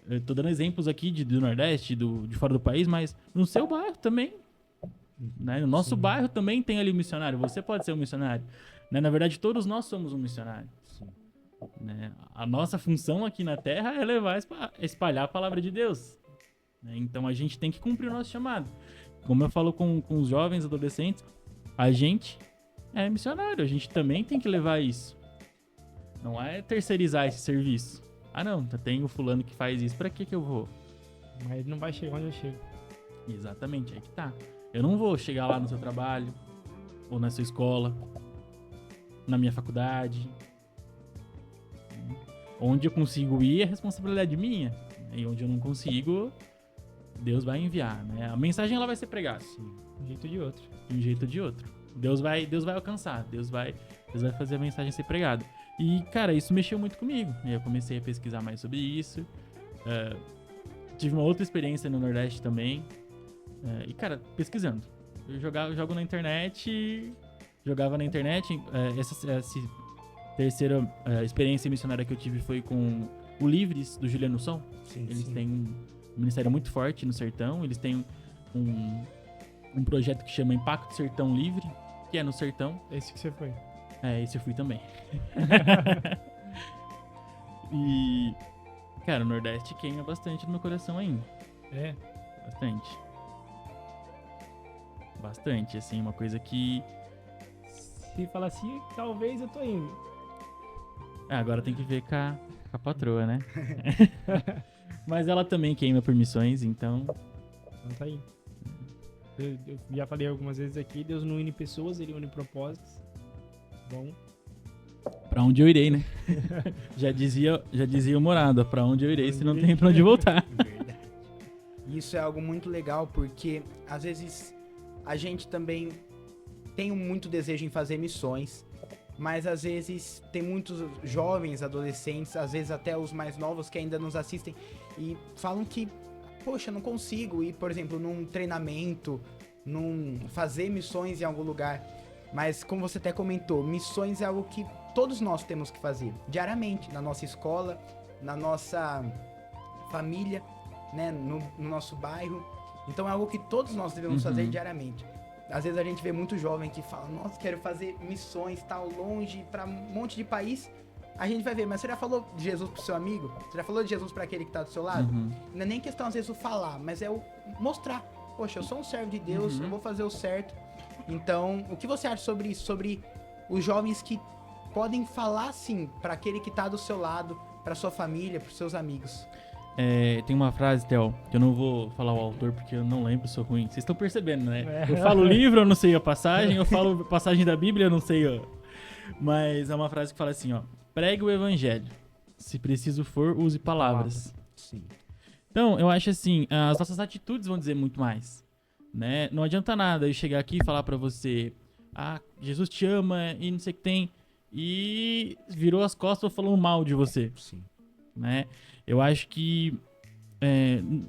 eu tô dando exemplos aqui do Nordeste, de fora do país, mas no seu bairro também. Né? No nosso bairro também tem ali um missionário. Você pode ser um missionário. Né? Na verdade, todos nós somos um missionário. Né? A nossa função aqui na Terra é levar, espalhar a palavra de Deus. Né? Então a gente tem que cumprir o nosso chamado. Como eu falo com os jovens, adolescentes, a gente é missionário. A gente também tem que levar isso. Não é terceirizar esse serviço. Não, tem o fulano que faz isso. Pra que eu vou? Mas ele não vai chegar onde eu chego. Exatamente, aí que tá. Eu não vou chegar lá no seu trabalho, ou na sua escola, na minha faculdade. Onde eu consigo ir é responsabilidade minha. E onde eu não consigo, Deus vai enviar. Né? A mensagem ela vai ser pregada. De um jeito ou de outro. De um jeito ou de outro. Deus vai alcançar. Deus vai fazer a mensagem ser pregada. E, cara, isso mexeu muito comigo. E eu comecei a pesquisar mais sobre isso. Tive uma outra experiência no Nordeste também. E, cara, pesquisando. Eu jogo na internet. Jogava na internet. Essa terceira experiência missionária que eu tive foi com o Livres, do Juliano Som. Eles têm um ministério muito forte no sertão. Eles têm um projeto que chama Impacto Sertão Livre, que é no sertão. Esse que você foi? Esse eu fui também. E, cara, o Nordeste queima bastante no meu coração ainda. Bastante, assim, uma coisa que... Se falar assim, talvez eu tô indo. Agora tem que ver com a patroa, né? Mas ela também queima por missões, então... Então tá aí. Eu já falei algumas vezes aqui, Deus não une pessoas, Ele une propósitos. Bom. Pra onde eu irei, né? já dizia o Morada, pra onde eu irei se não tem pra onde voltar. Verdade. Isso é algo muito legal, porque às vezes a gente também tem muito desejo em fazer missões, mas às vezes tem muitos jovens, adolescentes, às vezes até os mais novos que ainda nos assistem e falam que, poxa, não consigo ir, por exemplo, num treinamento, fazer missões em algum lugar. Mas como você até comentou, missões é algo que todos nós temos que fazer diariamente, na nossa escola, na nossa família, né, no nosso bairro. Então é algo que todos nós devemos fazer diariamente. Às vezes a gente vê muito jovem que fala, nossa, quero fazer missões, tal, longe, pra um monte de país. A gente vai ver, mas você já falou de Jesus pro seu amigo? Você já falou de Jesus pra aquele que tá do seu lado? Não é nem questão, às vezes, o falar, mas é o mostrar. Poxa, eu sou um servo de Deus, eu vou fazer o certo. Então, o que você acha sobre isso? Sobre os jovens que podem falar, sim, pra aquele que tá do seu lado, pra sua família, pros seus amigos? Tem uma frase, Theo, que eu não vou falar o autor porque eu não lembro, sou ruim. Vocês estão percebendo, né? É. Eu falo o livro, eu não sei a passagem, eu falo passagem da Bíblia, eu não sei. Mas é uma frase que fala assim, ó. Pregue o evangelho. Se preciso for, use palavras. Sim. Então, eu acho assim, as nossas atitudes vão dizer muito mais, né? Não adianta nada eu chegar aqui e falar pra você, Jesus te ama e não sei o que tem, e virou as costas falando mal de você, Sim. né? Eu acho que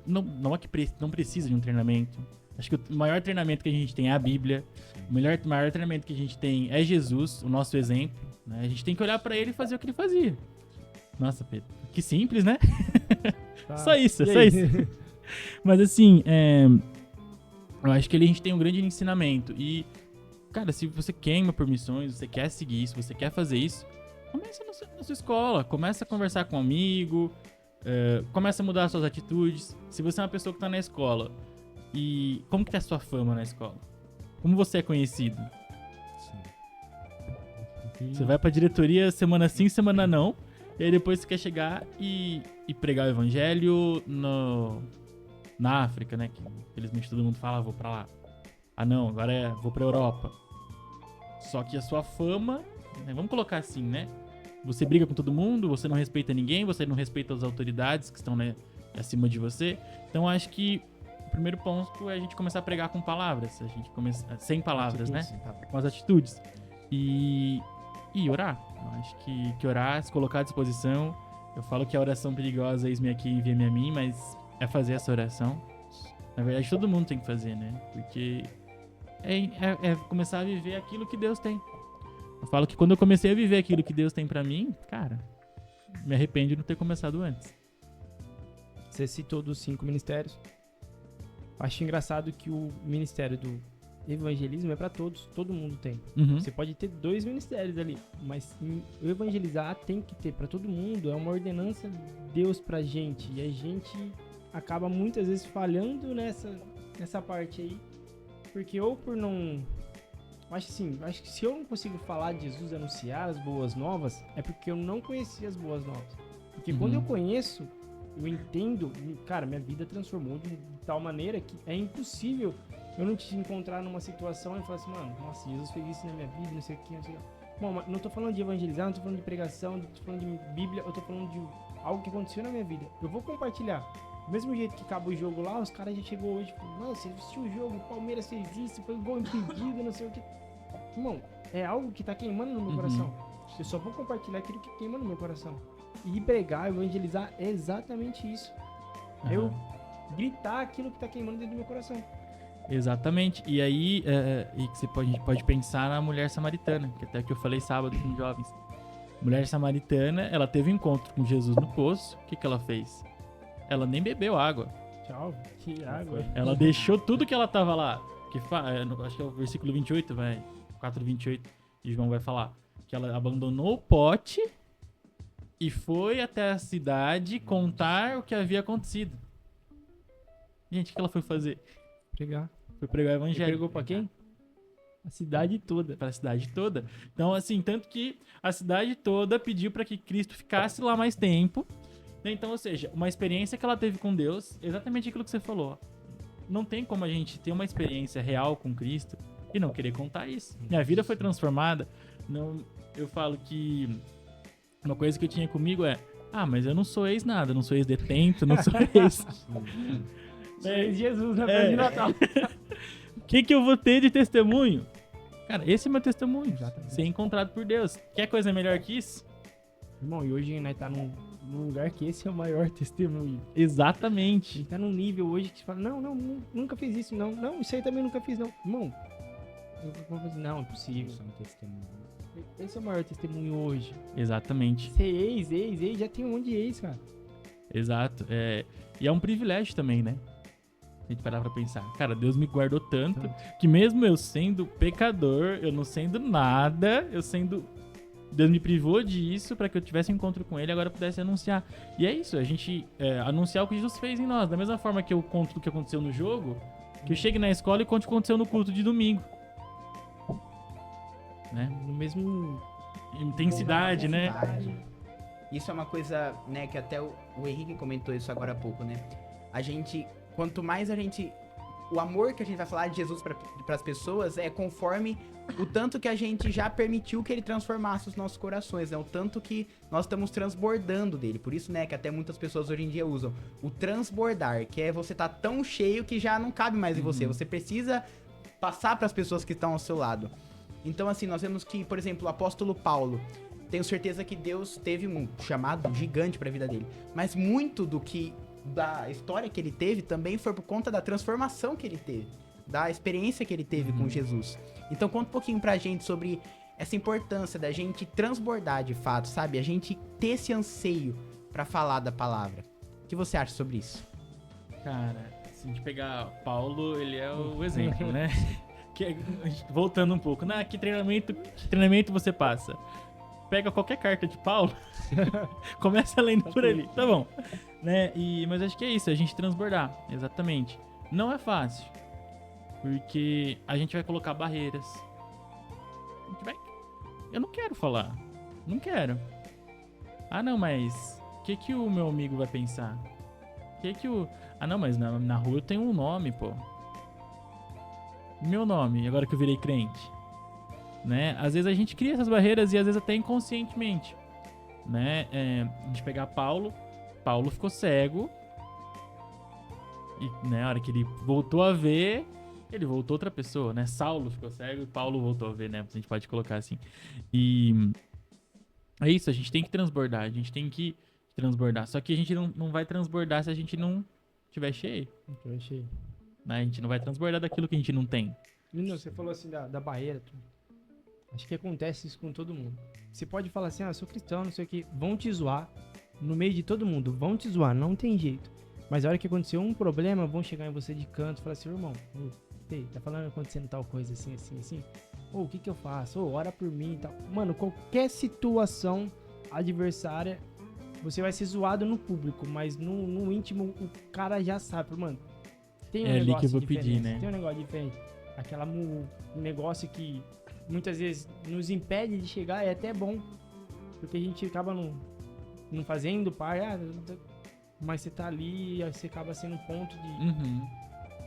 não é que não precisa de um treinamento. Acho que o maior treinamento que a gente tem é a Bíblia. O maior treinamento que a gente tem é Jesus, o nosso exemplo, né? A gente tem que olhar pra ele e fazer o que ele fazia. Nossa, Pedro, que simples, né? Tá. Só isso, E só aí? isso. Mas assim, eu acho que ali a gente tem um grande ensinamento. E, cara, se você queima por missões, você quer seguir isso, você quer fazer isso, começa na sua escola, começa a conversar com um amigo, começa a mudar as suas atitudes. Se você é uma pessoa que tá na escola, e como que tá a sua fama na escola? Como você é conhecido? Você vai pra diretoria semana sim, semana não, e aí depois você quer chegar e pregar o evangelho na África, né? Que infelizmente todo mundo fala, vou pra lá. Não, agora vou pra Europa. Só que a sua fama, né, vamos colocar assim, né? Você briga com todo mundo, você não respeita ninguém, você não respeita as autoridades que estão, né, acima de você. Então acho que o primeiro ponto é a gente começar a pregar com palavras. A gente começar sem palavras, né? Com as atitudes. E orar. Eu acho que orar, se colocar à disposição. Eu falo que a oração perigosa, eis-me aqui, envia-me a mim, mas é fazer essa oração. Na verdade, todo mundo tem que fazer, né? Porque é começar a viver aquilo que Deus tem. Eu falo que quando eu comecei a viver aquilo que Deus tem pra mim, cara, me arrependo de não ter começado antes. Você citou dos 5 ministérios. Acho engraçado que o ministério do evangelismo é pra todos. Todo mundo tem. Uhum. Você pode ter 2 ministérios ali, mas o evangelizar tem que ter pra todo mundo. É uma ordenança de Deus pra gente. E a gente acaba muitas vezes falhando nessa parte aí. Porque ou por não... Acho que se eu não consigo falar de Jesus, anunciar as boas novas, é porque eu não conhecia as boas novas. Porque quando eu conheço, eu entendo, cara, minha vida transformou de tal maneira que é impossível eu não te encontrar numa situação e falar assim, mano, nossa, Jesus fez isso na minha vida, não sei o que, não sei o que. Bom, mas não tô falando de evangelizar, não tô falando de pregação, não tô falando de Bíblia, eu tô falando de algo que aconteceu na minha vida. Eu vou compartilhar. Do mesmo jeito que acaba o jogo lá, os caras já chegou hoje e falaram, você assistiu o jogo, o Palmeiras fez isso, foi gol impedido, não sei o que. Irmão, é algo que tá queimando no meu coração. Eu só vou compartilhar aquilo que queima no meu coração. E pregar, evangelizar é exatamente isso. É eu gritar aquilo que tá queimando dentro do meu coração. Exatamente. E aí, e que a gente pode pensar na mulher samaritana, que até que eu falei sábado com jovens. Mulher samaritana, ela teve um encontro com Jesus no poço. O que ela fez? Ela nem bebeu água. Tchau, que água. Ela deixou tudo que ela tava lá. Acho que é o versículo 28, 4:28, e João vai falar. Que ela abandonou o pote e foi até a cidade contar o que havia acontecido. Gente, o que ela foi fazer? Pregar. Foi pregar o E evangelho. pregou pra quem? A cidade toda. Pra cidade toda. Então, assim, tanto que a cidade toda pediu pra que Cristo ficasse lá mais tempo. Então, ou seja, uma experiência que ela teve com Deus, exatamente aquilo que você falou. Não tem como a gente ter uma experiência real com Cristo e não querer contar isso. Minha vida foi transformada. Eu falo que uma coisa que eu tinha comigo mas eu não sou ex-nada, não sou ex-detento, não sou ex... É Jesus na festa de Natal. O que eu vou ter de testemunho? Cara, esse é meu testemunho. Exatamente. Ser encontrado por Deus. Quer coisa melhor que isso? Irmão, e hoje nós tá num lugar que esse é o maior testemunho. A Exatamente. gente tá num nível hoje que você fala, não, nunca fiz isso, não, isso aí também nunca fiz, não. Irmão, eu vou fazer, não, é impossível. Esse é o maior testemunho hoje. Exatamente. Ser ex, já tem um monte de ex, cara. Exato. E é um privilégio também, né? A gente parar pra pensar. Cara, Deus me guardou tanto que mesmo eu sendo pecador, eu não sendo nada, Deus me privou disso pra que eu tivesse um encontro com Ele e agora eu pudesse anunciar. E é isso, a gente anunciar o que Jesus fez em nós. Da mesma forma que eu conto o que aconteceu no jogo, que eu chegue na escola e conte o que aconteceu no culto de domingo. Né? No mesmo... Intensidade, né? E Isso é uma coisa, né, que até o Henrique comentou isso agora há pouco, né? A gente, quanto mais a gente... O amor que a gente vai falar de Jesus para as pessoas é conforme o tanto que a gente já permitiu que ele transformasse os nossos corações, né? O tanto que nós estamos transbordando dele. Por isso, né, que até muitas pessoas hoje em dia usam o transbordar, que é você tá tão cheio que já não cabe mais em você. Você precisa passar para as pessoas que estão ao seu lado. Então, assim, nós vemos que, por exemplo, o apóstolo Paulo, tenho certeza que Deus teve um chamado gigante para a vida dele. Mas muito da história que ele teve também foi por conta da transformação que ele teve, da experiência que ele teve com Jesus. Então conta um pouquinho pra gente sobre essa importância da gente transbordar de fato, sabe? A gente ter esse anseio pra falar da palavra. O que você acha sobre isso? Cara, se a gente pegar Paulo, ele é o exemplo, né? Voltando um pouco, que treinamento você passa? Pega qualquer carta de Paulo, começa lendo por ali, tá bom. Né? Mas acho que é isso, a gente transbordar, exatamente. Não é fácil, porque a gente vai colocar barreiras. Eu não quero falar, não quero. Ah, não, mas o que o meu amigo vai pensar? Ah, não, mas na rua eu tenho um nome, pô. Meu nome, agora que eu virei crente. Né? Às vezes a gente cria essas barreiras e às vezes até inconscientemente, né? A gente pegar Paulo ficou cego e, né, a hora que ele voltou a ver, ele voltou outra pessoa, né? Saulo ficou cego e Paulo voltou a ver, né? A gente pode colocar assim. E é isso, a gente tem que transbordar, só que a gente não vai transbordar se a gente não tiver cheio. Né? A gente não vai transbordar daquilo que a gente não tem. Menino, você falou assim da barreira, acho que acontece isso com todo mundo. Você pode falar assim, eu sou cristão, não sei o que. Vão te zoar no meio de todo mundo. Vão te zoar, não tem jeito. Mas a hora que acontecer um problema, vão chegar em você de canto e falar assim, irmão, tá falando acontecendo tal coisa assim, assim, assim. O que eu faço? Ora por mim e tal. Mano, qualquer situação adversária, você vai ser zoado no público, mas no íntimo o cara já sabe, mano. Tem um negócio ali que eu vou diferente, pedir, né? Tem um negócio diferente. Um negócio que muitas vezes nos impede de chegar, é até bom, porque a gente acaba não fazendo mas você tá ali, você acaba sendo um ponto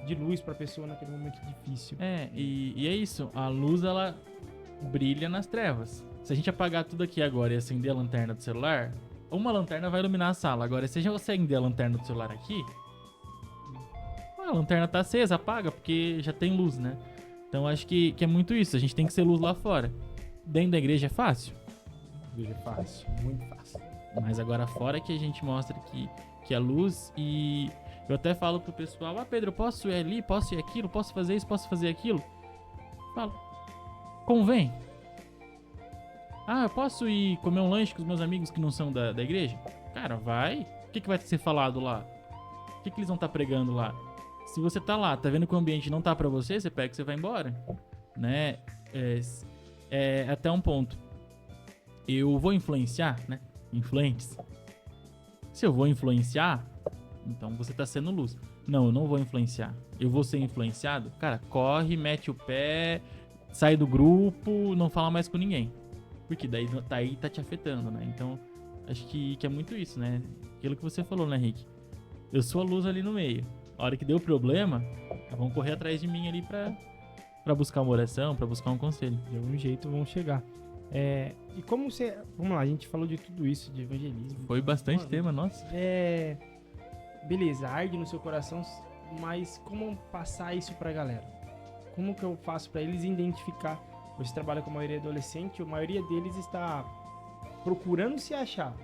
de luz pra pessoa naquele momento difícil. E é isso, a luz ela brilha nas trevas. Se a gente apagar tudo aqui agora e acender a lanterna do celular, uma lanterna vai iluminar a sala. Agora, se a gente acender a lanterna do celular aqui, a lanterna tá acesa, apaga, porque já tem luz, né? Então acho que é muito isso, a gente tem que ser luz lá fora. Dentro da igreja é fácil? Igreja é fácil, muito fácil. Mas agora fora que a gente mostra que é luz. E eu até falo pro pessoal, Pedro, eu posso ir ali, posso ir aquilo, posso fazer isso, posso fazer aquilo? Falo, convém? Eu posso ir comer um lanche com os meus amigos que não são da igreja? Cara, vai. O que vai ser falado lá? O que eles vão estar pregando lá? Se você tá lá, tá vendo que o ambiente não tá pra você, você pega e você vai embora, né? É até um ponto. Eu vou influenciar, né? Influentes. Se eu vou influenciar, então você tá sendo luz. Não, eu não vou influenciar. Eu vou ser influenciado? Cara, corre, mete o pé, sai do grupo, não fala mais com ninguém. Porque daí tá te afetando, né? Então, acho que é muito isso, né? Aquilo que você falou, né, Rick? Eu sou a luz ali no meio. A hora que deu problema, vão correr atrás de mim ali pra buscar uma oração, pra buscar um conselho. De algum jeito vão chegar. E como você... Vamos lá, a gente falou de tudo isso, de evangelismo. Foi bastante tema, nossa. Beleza, arde no seu coração, mas como passar isso pra galera? Como que eu faço pra eles identificar? Você trabalha com a maioria adolescente, a maioria deles está procurando se achar.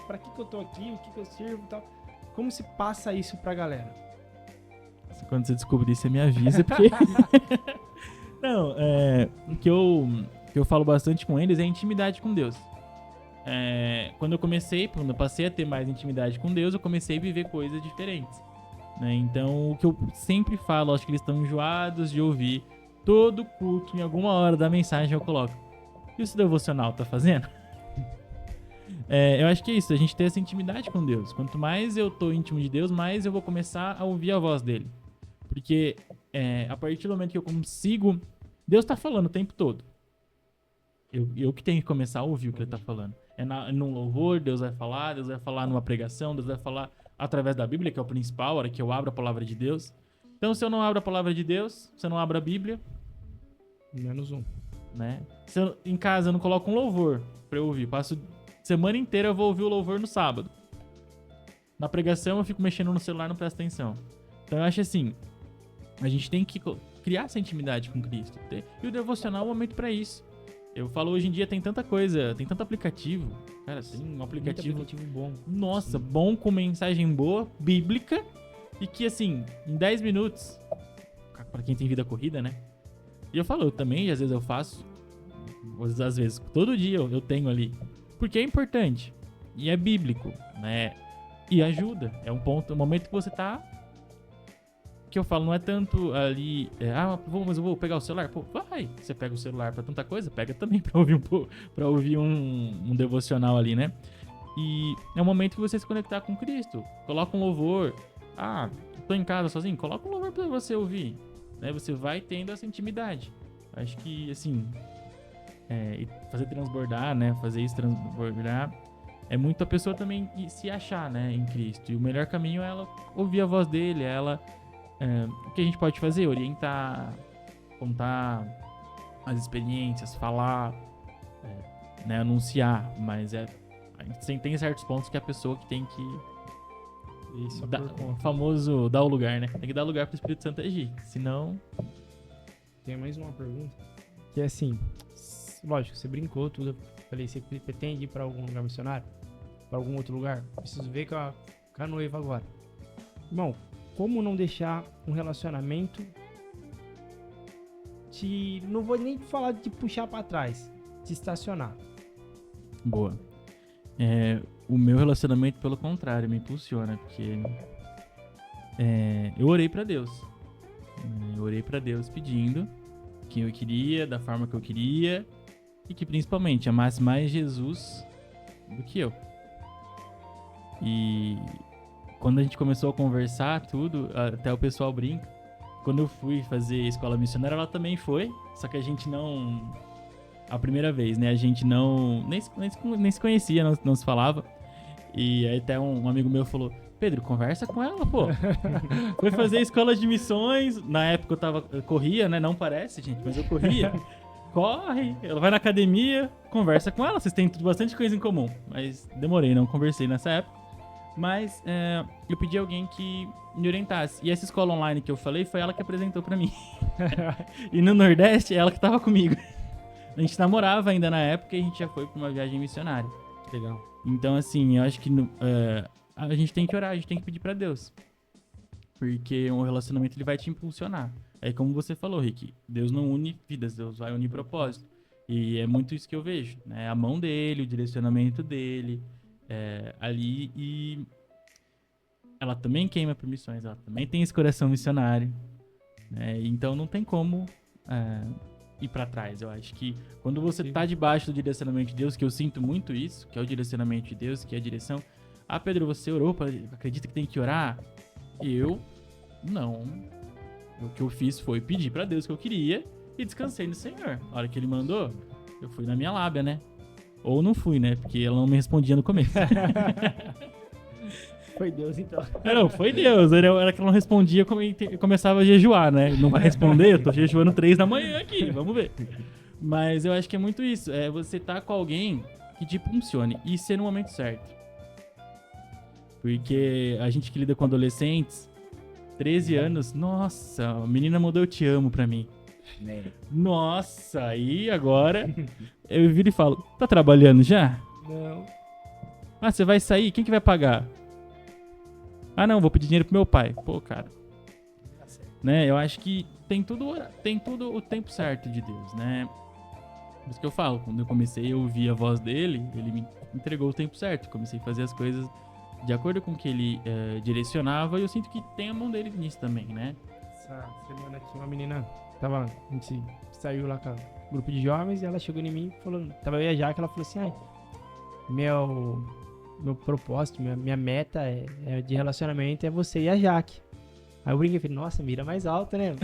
Pra que eu tô aqui? O que eu sirvo e tal? Como se passa isso pra galera? Quando você descobrir, você me avisa, porque... Não, o que eu falo bastante com eles é intimidade com Deus. Quando eu passei a ter mais intimidade com Deus, eu comecei a viver coisas diferentes. Né? Então, o que eu sempre falo, acho que eles estão enjoados de ouvir todo culto, em alguma hora da mensagem eu coloco. E o seu devocional tá fazendo? Eu acho que é isso, a gente ter essa intimidade com Deus. Quanto mais eu tô íntimo de Deus, mais eu vou começar a ouvir a voz dele. Porque a partir do momento que eu consigo... Deus tá falando o tempo todo. Eu que tenho que começar a ouvir o que ele tá falando. num louvor, Deus vai falar numa pregação, Deus vai falar através da Bíblia, que é o principal, a hora que eu abro a palavra de Deus. Então, se eu não abro a palavra de Deus, se eu não abro a Bíblia, Menos um. né? Se eu, em casa eu não coloco um louvor pra eu ouvir, passo semana inteira eu vou ouvir o louvor no sábado. Na pregação eu fico mexendo no celular, não presto atenção. Então eu acho assim, a gente tem que criar essa intimidade com Cristo. E o devocional é um momento pra isso. Eu falo, hoje em dia tem tanta coisa, tem tanto aplicativo. Cara, tem um aplicativo, Muito aplicativo bom. nossa, bom, com mensagem boa, bíblica, e que assim, em 10 minutos, pra quem tem vida corrida, né? E eu falo, eu também, às vezes eu faço, às vezes, todo dia eu tenho ali. Porque é importante. E é bíblico, né? E ajuda. É um ponto, um momento que você tá. Que eu falo, não é tanto ali. Mas eu vou pegar o celular. Pô, vai. Você pega o celular pra tanta coisa, pega também pra ouvir um devocional ali, né? E é um momento que você se conectar com Cristo. Coloca um louvor. Tô em casa sozinho. Coloca um louvor pra você ouvir. Né? Você vai tendo essa intimidade. Acho que, assim. Fazer transbordar, né? Fazer isso transbordar. É muito a pessoa também se achar, né? Em Cristo. E o melhor caminho é ela ouvir a voz dele. O que a gente pode fazer? Orientar, contar as experiências, falar, né? Anunciar. Mas a gente tem certos pontos que a pessoa que tem que... Isso, o famoso dar o lugar, né? Tem que dar lugar pro Espírito Santo agir. Senão... Tem mais uma pergunta. Que é assim, lógico, você brincou tudo. Falei, você pretende ir pra algum lugar missionário? Pra algum outro lugar? Preciso ver com a noiva agora. Irmão, como não deixar um relacionamento não vou nem falar de puxar pra trás, de estacionar. Boa. O meu relacionamento, pelo contrário, me impulsiona, porque eu orei pra Deus. Eu orei pra Deus pedindo que eu queria, da forma que eu queria, e que principalmente amasse mais Jesus do que eu. E quando a gente começou a conversar tudo, até o pessoal brinca, quando eu fui fazer escola missionária, ela também foi, só que a gente não... A primeira vez, né? A gente não... Nem se conhecia, não se falava. E aí até um amigo meu falou, Pedro, conversa com ela, pô. Foi fazer escola de missões. Na época eu corria, né? Não parece, gente, mas eu corria. Corre, ela vai na academia, conversa com ela. Vocês têm bastante coisa em comum. Mas demorei, não conversei nessa época. Mas eu pedi a alguém que me orientasse. E essa escola online que eu falei, foi ela que apresentou pra mim. E no Nordeste, ela que tava comigo. A gente namorava ainda na época e a gente já foi pra uma viagem missionária. Legal. Então, assim, eu acho que a gente tem que orar, a gente tem que pedir pra Deus. Porque um relacionamento ele vai te impulsionar. É como você falou, Rick, Deus não une vidas, Deus vai unir propósito. E é muito isso que eu vejo, né? A mão dele, o direcionamento dele ali. E ela também queima por missões, ela também tem esse coração missionário. Né? Então não tem como ir pra trás. Eu acho que quando você tá debaixo do direcionamento de Deus, que eu sinto muito isso, que é o direcionamento de Deus, que é a direção. Pedro, você orou, acredita que tem que orar? Eu não. O que eu fiz foi pedir pra Deus o que eu queria e descansei no Senhor. A hora que ele mandou, eu fui na minha lábia, né? Ou não fui, né? Porque ela não me respondia no começo. Foi Deus, então. Não, foi Deus. Era que ela não respondia, eu começava a jejuar, né? Não vai responder? Eu tô jejuando 3 da manhã aqui, vamos ver. Mas eu acho que é muito isso. É você tá com alguém que te funcione e ser no momento certo. Porque a gente que lida com adolescentes, 13 anos, nossa, a menina mandou eu te amo pra mim. Nossa, aí agora eu viro e falo, tá trabalhando já? Não. Você vai sair? Quem que vai pagar? Não, vou pedir dinheiro pro meu pai. Pô, cara. Né? Eu acho que tem tudo o tempo certo de Deus, né? Por isso que eu falo, quando eu comecei a ouvir a voz dele, ele me entregou o tempo certo. Comecei a fazer as coisas de acordo com o que ele direcionava, e eu sinto que tem a mão dele nisso também, né? Essa semana aqui uma menina a gente saiu lá com o grupo de jovens e ela chegou em mim e falou, tava eu e a Jaque, ela falou assim, meu propósito, minha meta de relacionamento é você e a Jaque. Aí eu brinquei e falei, nossa, mira mais alta, né?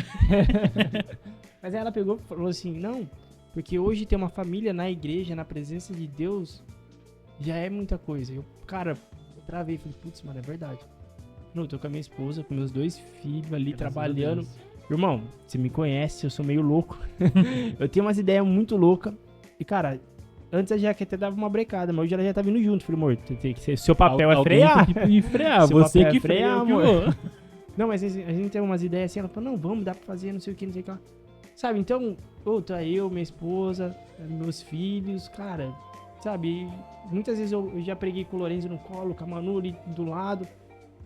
Mas aí ela pegou e falou assim, não, porque hoje tem uma família na igreja, na presença de Deus, já é muita coisa. Eu travei, falei, putz, mano, é verdade. Não, eu tô com a minha esposa, com meus 2 filhos ali trabalhando. Irmão, você me conhece, eu sou meio louco. Eu tenho umas ideias muito loucas. E, cara, antes a Jaque até dava uma brecada, mas hoje ela já tá vindo junto. Falei, amor, seu papel é frear. Tem que frear, Seu você papel que é frear, freia, amor. Não, mas a gente tem umas ideias assim, ela falou, não, vamos, dá pra fazer, não sei o que, não sei o que lá. Sabe, então, tá eu, minha esposa, meus filhos, cara, sabe, muitas vezes eu já preguei com o Lorenzo no colo, com a Manu ali do lado.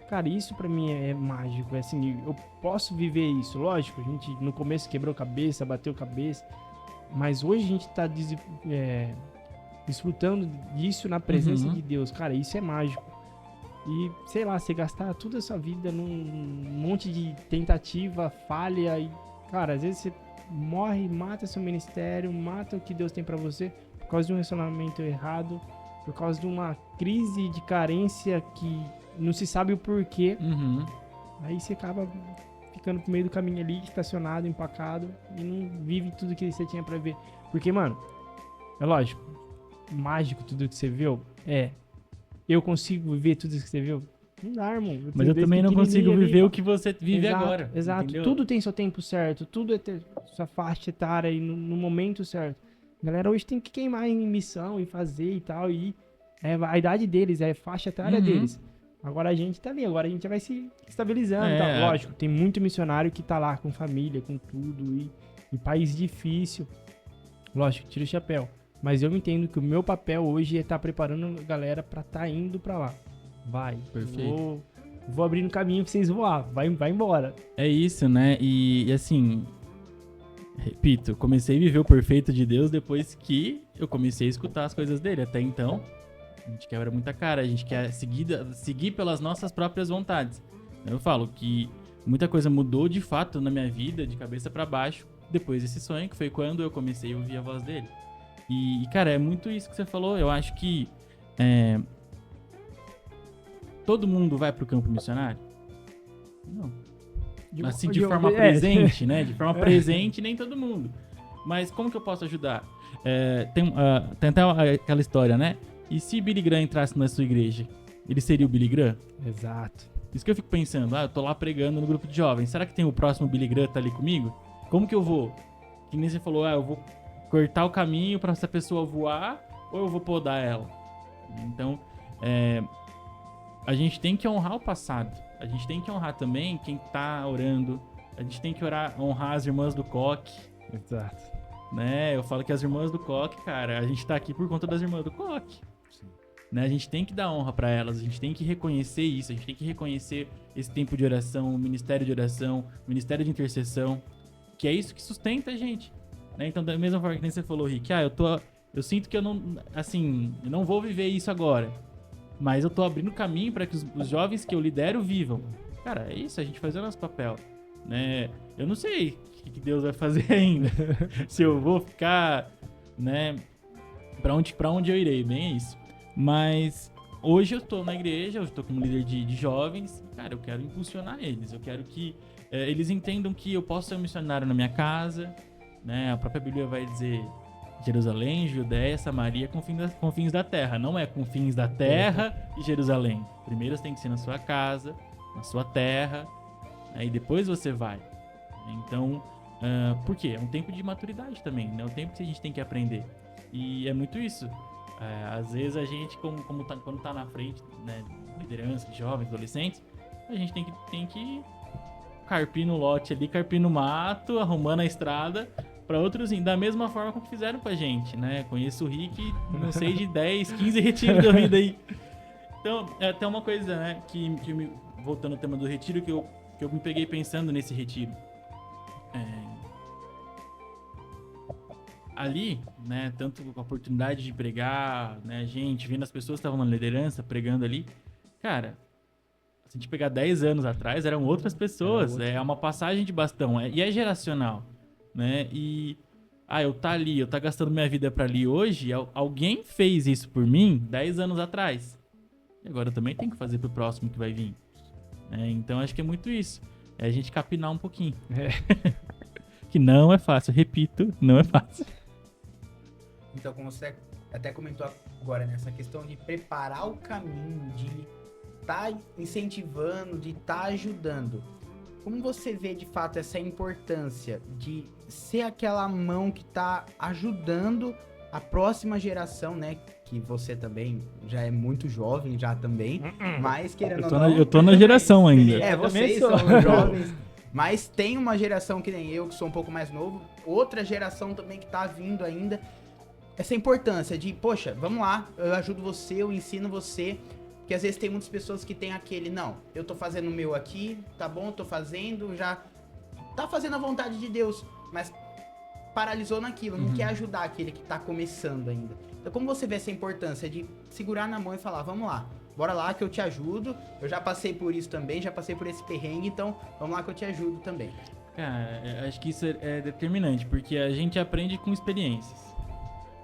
Cara, isso pra mim é mágico, é assim, eu posso viver isso, lógico, a gente no começo quebrou cabeça, bateu cabeça, mas hoje a gente tá desfrutando disso na presença de Deus, cara, isso é mágico. E, sei lá, você gastar toda a sua vida num monte de tentativa, falha e, cara, às vezes você morre, mata seu ministério, mata o que Deus tem pra você por causa de um relacionamento errado, por causa de uma crise de carência que não se sabe o porquê. Aí você acaba ficando pro meio do caminho ali, estacionado, empacado e não vive tudo que você tinha pra ver. Porque, mano, é lógico, mágico tudo que você viu, eu consigo viver tudo isso que você viu? Não dá, irmão. Mas eu também não consigo viver o que você vive agora. Exato. Entendeu? Tudo tem seu tempo certo. Tudo é ter sua faixa etária e no momento certo. A galera hoje tem que queimar em missão e fazer e tal. E a idade deles, é a faixa etária deles. Agora a gente tá ali. Agora a gente já vai se estabilizando. Tá? Lógico, tem muito missionário que tá lá com família, com tudo. E país difícil. Lógico, tira o chapéu. Mas eu entendo que o meu papel hoje é estar preparando a galera pra estar indo pra lá. Vai. Perfeito. Vou abrindo caminho pra vocês voar. Vai embora. É isso, né? E assim, repito, eu comecei a viver o perfeito de Deus depois que eu comecei a escutar as coisas dele. Até então, a gente quebra muita cara, a gente quer seguir pelas nossas próprias vontades. Eu falo que muita coisa mudou de fato na minha vida, de cabeça pra baixo, depois desse sonho, que foi quando eu comecei a ouvir a voz dele. E cara, é muito isso que você falou. Eu acho que todo mundo vai pro campo missionário? Não. Assim, de forma presente, né? De forma presente, nem todo mundo. Mas como que eu posso ajudar? Tem até aquela história, né? E se Billy Graham entrasse na sua igreja? Ele seria o Billy Graham? Exato. Isso que eu fico pensando. Eu tô lá pregando no grupo de jovens. Será que tem o próximo Billy Graham tá ali comigo? Como que eu vou? Que nem você falou, eu vou cortar o caminho pra essa pessoa voar ou eu vou podar ela? Então, a gente tem que honrar o passado. A gente tem que honrar também quem tá orando. A gente tem que honrar as irmãs do coque. Exato. Né? Eu falo que as irmãs do coque, cara, a gente tá aqui por conta das irmãs do coque. Né? A gente tem que dar honra pra elas, a gente tem que reconhecer isso, a gente tem que reconhecer esse tempo de oração, o ministério de oração, o ministério de intercessão, que é isso que sustenta a gente. Né? Então, da mesma forma que nem você falou, Rick, eu sinto que eu não vou viver isso agora, mas eu tô abrindo caminho para que os jovens que eu lidero vivam. Cara, é isso, a gente faz o nosso papel. Né? Eu não sei o que Deus vai fazer ainda, se eu vou ficar, né, pra onde eu irei, bem é isso. Mas hoje eu tô na igreja, hoje eu tô como líder de jovens, cara, eu quero impulsionar eles, eu quero que eles entendam que eu posso ser um missionário na minha casa, né? A própria Bíblia vai dizer Jerusalém, Judéia, Samaria, confins da terra. Não é confins da terra e Jerusalém. Primeiro você tem que ser na sua casa, na sua terra, né? E depois você vai. Então, por quê? É um tempo de maturidade também, né? É um tempo que a gente tem que aprender. E é muito isso. Às vezes a gente, quando tá na frente, né, liderança de jovens, adolescentes, a gente tem que carpir no lote ali, carpir no mato, arrumando a estrada para outros ir. Da mesma forma como fizeram com a gente, né? Conheço o Rick, não sei, de 10, 15 retiros da vida aí. Então, é até uma coisa, né, voltando ao tema do retiro, que eu me peguei pensando nesse retiro. Ali, né, tanto com a oportunidade de pregar, né, gente, vendo as pessoas que estavam na liderança, pregando ali, cara, se a gente pegar 10 anos atrás, eram outras pessoas, é uma passagem de bastão, e é geracional, né, e, eu tá gastando minha vida pra ali hoje, alguém fez isso por mim 10 anos atrás, e agora eu também tenho que fazer pro próximo que vai vir, né, então acho que é muito isso, é a gente capinar um pouquinho, que não é fácil, repito, não é fácil. Então, como você até comentou agora nessa questão de preparar o caminho, de estar incentivando, de estar ajudando. Como você vê de fato essa importância de ser aquela mão que está ajudando a próxima geração, né? Que você também já é muito jovem, já também, mas querendo ou não... Eu tô na geração ainda. Vocês são jovens, mas tem uma geração que nem eu, que sou um pouco mais novo, outra geração também que tá vindo ainda. Essa importância de, poxa, vamos lá, eu ajudo você, eu ensino você. Porque às vezes tem muitas pessoas que tem aquele, não, eu tô fazendo o meu aqui, tá bom, tô fazendo, já tá fazendo a vontade de Deus, mas paralisou naquilo, não quer ajudar aquele que tá começando ainda. Então como você vê essa importância de segurar na mão e falar, vamos lá, bora lá que eu te ajudo, eu já passei por isso também, já passei por esse perrengue, então vamos lá que eu te ajudo também. Cara, acho que isso é determinante, porque a gente aprende com experiências.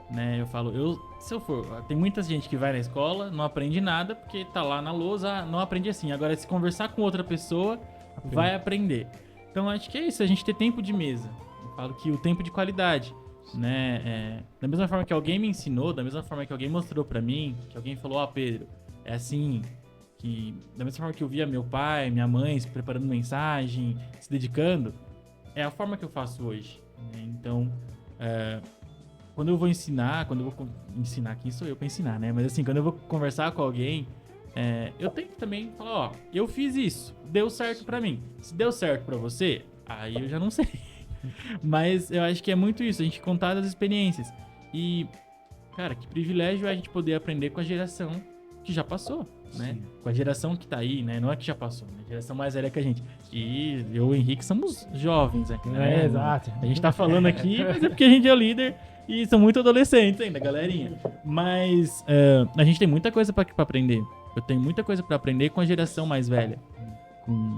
Né, eu falo, se eu for, tem muita gente que vai na escola, não aprende nada, porque tá lá na lousa, não aprende assim. Agora, se conversar com outra pessoa, vai aprender. Então, acho que é isso, a gente ter tempo de mesa. Eu falo que o tempo de qualidade, né, da mesma forma que alguém me ensinou, da mesma forma que alguém mostrou pra mim, que alguém falou, Pedro, é assim, que da mesma forma que eu via meu pai, minha mãe se preparando mensagem, se dedicando, é a forma que eu faço hoje. Né? Então, quando eu vou ensinar, quem sou eu pra ensinar, né? Mas assim, quando eu vou conversar com alguém, eu tenho que também falar, eu fiz isso, deu certo pra mim. Se deu certo pra você, aí eu já não sei. Mas eu acho que é muito isso, a gente contar das experiências. E, cara, que privilégio é a gente poder aprender com a geração que já passou, né? Com a geração que tá aí, né? Não é que já passou, né? A geração mais velha que a gente. E eu e o Henrique somos jovens aqui, né? Exato. A gente tá falando aqui, mas é porque a gente é o líder. E são muito adolescentes ainda, galerinha. Mas a gente tem muita coisa pra aprender. Eu tenho muita coisa pra aprender com a geração mais velha.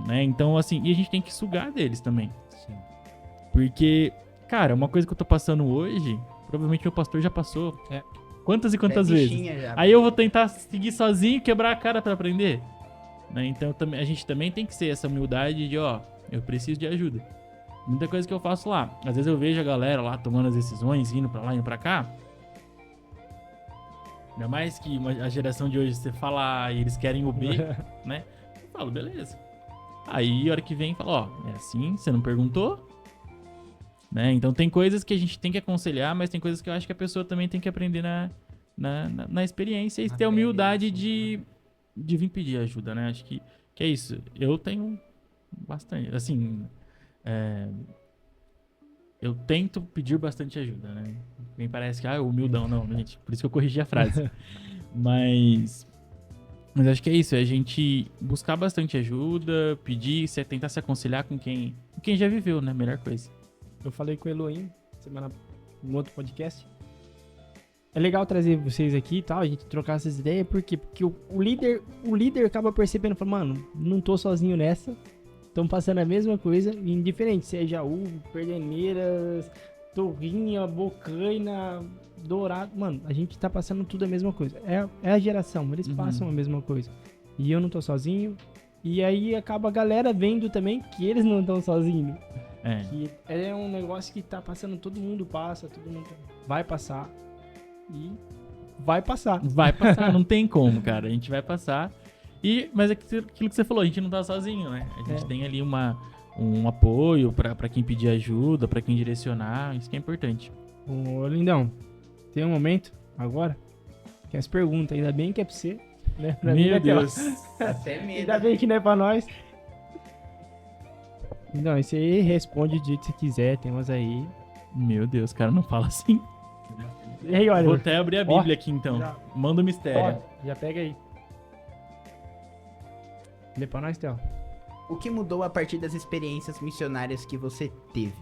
Né? Então, assim, e a gente tem que sugar deles também. Sim. Porque, cara, uma coisa que eu tô passando hoje, provavelmente meu pastor já passou. Quantas e quantas vezes? Já. Aí eu vou tentar seguir sozinho e quebrar a cara pra aprender. Né? Então, a gente também tem que ser essa humildade de, eu preciso de ajuda. Muita coisa que eu faço lá. Às vezes eu vejo a galera lá tomando as decisões, indo pra lá, indo pra cá. Ainda mais que a geração de hoje, você fala A e eles querem o B, né? Eu falo, beleza. Aí, a hora que vem, fala, é assim, você não perguntou? Né? Então, tem coisas que a gente tem que aconselhar, mas tem coisas que eu acho que a pessoa também tem que aprender na experiência e ter a humildade de vir pedir ajuda, né? Acho que é isso. Eu tenho bastante, assim... eu tento pedir bastante ajuda, né? Nem parece que, humildão, não, gente. Por isso que eu corrigi a frase. Mas acho que é isso, é a gente buscar bastante ajuda, pedir, tentar se aconselhar com quem já viveu, né? Melhor coisa. Eu falei com o Elohim no outro podcast. É legal trazer vocês aqui e tal, a gente trocar essas ideias, por quê? Porque o líder acaba percebendo, fala, mano, não tô sozinho nessa. Estão passando a mesma coisa, indiferente, seja uva, perdeneiras, torrinha, bocaina, dourado. Mano, a gente tá passando tudo a mesma coisa. É a geração, eles passam a mesma coisa. E eu não tô sozinho. E aí acaba a galera vendo também que eles não estão sozinhos. Que é um negócio que tá passando, todo mundo passa, todo mundo vai passar. E vai passar. Vai passar, não tem como, cara. A gente vai passar. Mas aquilo que você falou, a gente não tá sozinho, né? A gente tem ali um apoio pra quem pedir ajuda, pra quem direcionar, isso que é importante. Ô, Lindão, tem um momento agora que as perguntas, ainda bem que é pra você, né? Pra Meu Deus. Até medo. Ainda bem que não é pra nós. Então, isso aí responde o dia que você quiser, tem umas aí. Meu Deus, cara, não fala assim. E aí, olha. Vou até abrir a Bíblia aqui então. Manda o mistério. Já pega aí. Lê pra nós, Theo. O que mudou a partir das experiências missionárias que você teve?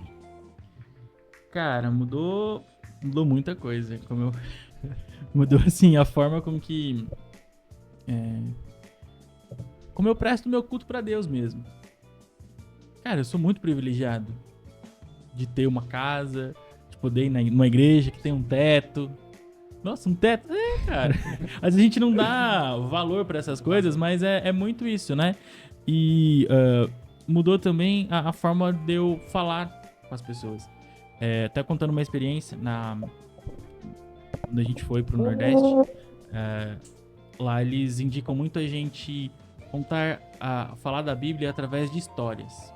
Cara, mudou muita coisa. Mudou, assim, a forma como que... como eu presto meu culto pra Deus mesmo. Cara, eu sou muito privilegiado de ter uma casa, de poder ir numa igreja que tem um teto. Nossa, um teto? Cara. Às vezes a gente não dá valor pra essas coisas, mas é muito isso, né? E mudou também a forma de eu falar com as pessoas. Até contando uma experiência quando a gente foi pro Nordeste, lá eles indicam muito a gente falar da Bíblia através de histórias.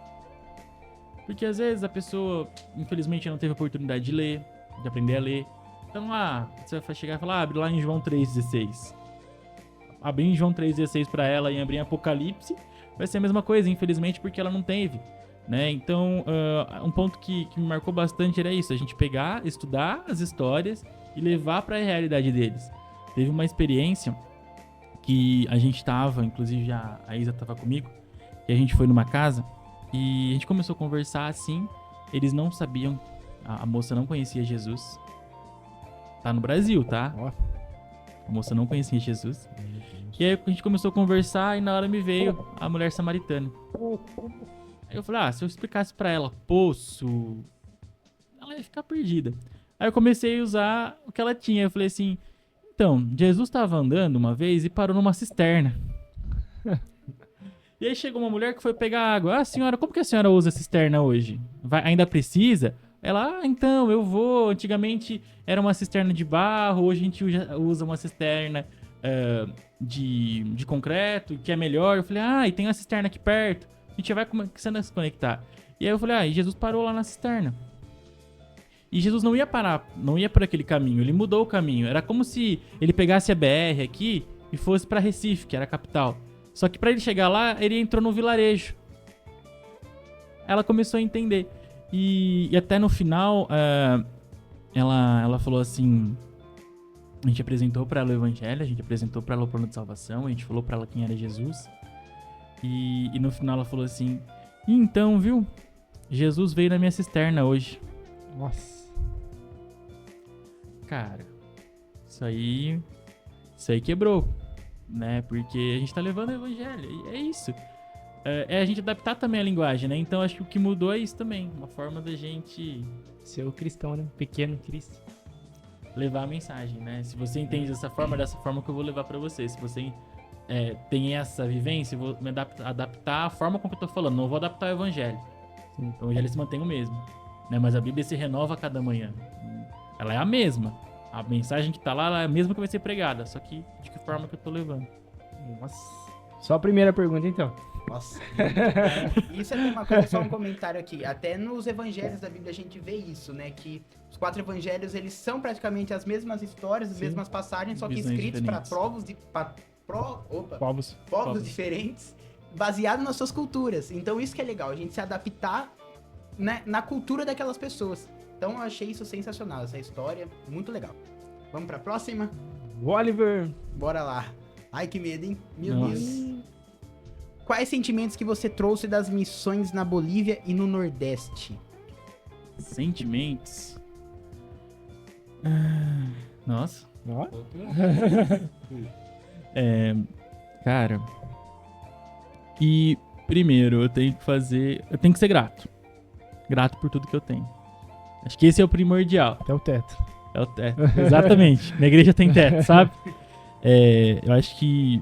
Porque às vezes a pessoa, infelizmente, não teve a oportunidade de ler, de aprender a ler. Então você vai chegar e falar, abre lá em João 3,16. Abrir em João 3,16 pra ela e abrir em Apocalipse vai ser a mesma coisa, infelizmente, porque ela não teve, né? Então, um ponto que me marcou bastante era isso, a gente pegar, estudar as histórias e levar pra realidade deles. Teve uma experiência que a gente tava, inclusive a Isa tava comigo, e a gente foi numa casa e a gente começou a conversar assim, eles não sabiam, a moça não conhecia Jesus. Tá no Brasil, tá? A moça não conhecia Jesus. E aí a gente começou a conversar e na hora me veio a mulher samaritana. Aí eu falei, se eu explicasse pra ela, poço, ela ia ficar perdida. Aí eu comecei a usar o que ela tinha. Eu falei assim, então, Jesus tava andando uma vez e parou numa cisterna. E aí chegou uma mulher que foi pegar água. Senhora, como que a senhora usa cisterna hoje? Ainda precisa? Ela, então, eu vou. Antigamente era uma cisterna de barro, hoje a gente usa uma cisterna de concreto, que é melhor. Eu falei, e tem uma cisterna aqui perto. A gente vai começando a se conectar. E aí eu falei, e Jesus parou lá na cisterna. E Jesus não ia parar, não ia por aquele caminho, ele mudou o caminho. Era como se ele pegasse a BR aqui e fosse pra Recife, que era a capital. Só que pra ele chegar lá, ele entrou no vilarejo. Ela começou a entender. E até no final, ela falou assim... A gente apresentou pra ela o evangelho, a gente apresentou pra ela o plano de salvação, a gente falou pra ela quem era Jesus. E no final ela falou assim... Então, viu? Jesus veio na minha cisterna hoje. Nossa. Cara, isso aí quebrou, né? Porque a gente tá levando o evangelho, e é isso. É a gente adaptar também a linguagem, né? Então acho que o que mudou é isso também. Uma forma da gente... Ser o cristão, né? Pequeno Cristo. Levar a mensagem, né? Se você entende dessa forma que eu vou levar pra você. Se você tem essa vivência, eu vou me adaptar à forma como eu tô falando. Não vou adaptar o evangelho. Sim. O evangelho se mantém o mesmo, né? Mas a Bíblia se renova a cada manhã. Ela é a mesma. A mensagem que tá lá, ela é a mesma que vai ser pregada. Só que de que forma que eu tô levando. Nossa. Só a primeira pergunta, então. Nossa. Isso é uma coisa, só um comentário aqui. Até nos evangelhos da Bíblia a gente vê isso, né? Que os 4 evangelhos, eles são praticamente as mesmas histórias, as mesmas passagens, só que escritos para povos diferentes, baseado nas suas culturas. Então isso que é legal, a gente se adaptar, né, na cultura daquelas pessoas. Então eu achei isso sensacional, essa história, muito legal. Vamos pra próxima? Oliver. Bora lá. Ai, que medo, hein? Meu Deus. Quais sentimentos que você trouxe das missões na Bolívia e no Nordeste? Sentimentos? Nossa. Cara. E primeiro, eu tenho que ser grato. Grato por tudo que eu tenho. Acho que esse é o primordial. Até o teto. É o teto, exatamente. Minha igreja tem teto, sabe? Eu acho que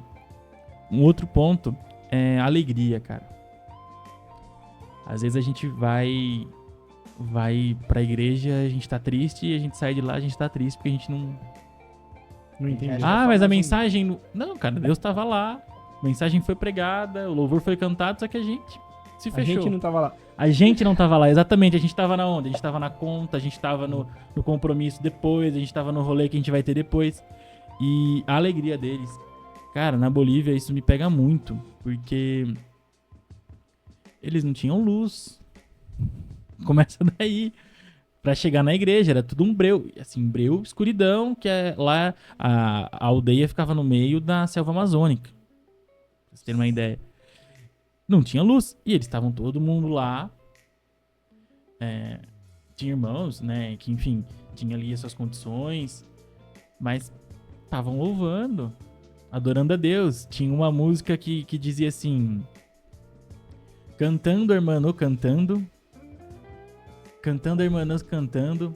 um outro ponto é a alegria, cara. Às vezes a gente vai pra igreja, a gente tá triste, e a gente sai de lá, a gente tá triste porque a gente não entendi. Mas a mensagem... Não, cara, Deus tava lá, a mensagem foi pregada, o louvor foi cantado, só que a gente se fechou. A gente não tava lá. A gente não tava lá, exatamente. A gente tava na onde? A gente tava na conta, a gente tava no compromisso depois, a gente tava no rolê que a gente vai ter depois. E a alegria deles... Cara, na Bolívia isso me pega muito, porque eles não tinham luz. Começa daí. Pra chegar na igreja, era tudo um breu. Assim, breu, escuridão, que lá a aldeia ficava no meio da selva amazônica. Pra vocês terem uma ideia. Não tinha luz. E eles estavam todo mundo lá. Tinha irmãos, né? Que, enfim, tinha ali as suas condições. Mas estavam louvando, adorando a Deus. Tinha uma música que dizia assim: cantando, hermano, cantando. Cantando, hermanos, cantando.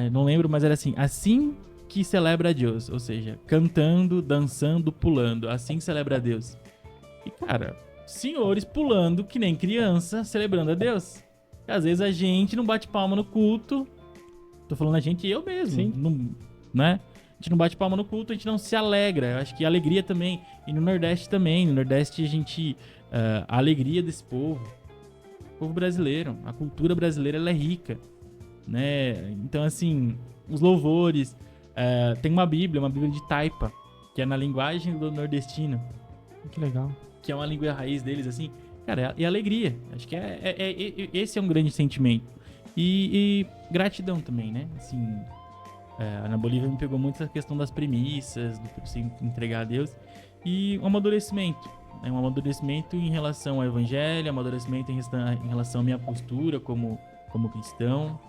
Eu não lembro, mas era assim que celebra a Deus. Ou seja, cantando, dançando, pulando. Assim celebra a Deus. E, cara, senhores pulando que nem criança, celebrando a Deus. E, às vezes a gente não bate palma no culto. Tô falando a gente e eu mesmo. Sim. Não, né? gente não bate palma no culto, a gente não se alegra. Eu acho que a alegria também, e no Nordeste também. No Nordeste a gente, a alegria desse povo brasileiro, a cultura brasileira, ela é rica, né? Então, assim, os louvores, tem uma Bíblia de taipa, que é na linguagem do nordestino, Que legal. que é uma língua raiz deles, assim, cara, é alegria. Acho que esse é um grande sentimento. E gratidão também, né? Assim, na Bolívia me pegou muito essa questão das premissas, do que você entregar a Deus, e um amadurecimento. Um amadurecimento em relação ao evangelho, amadurecimento em relação à minha postura como cristão.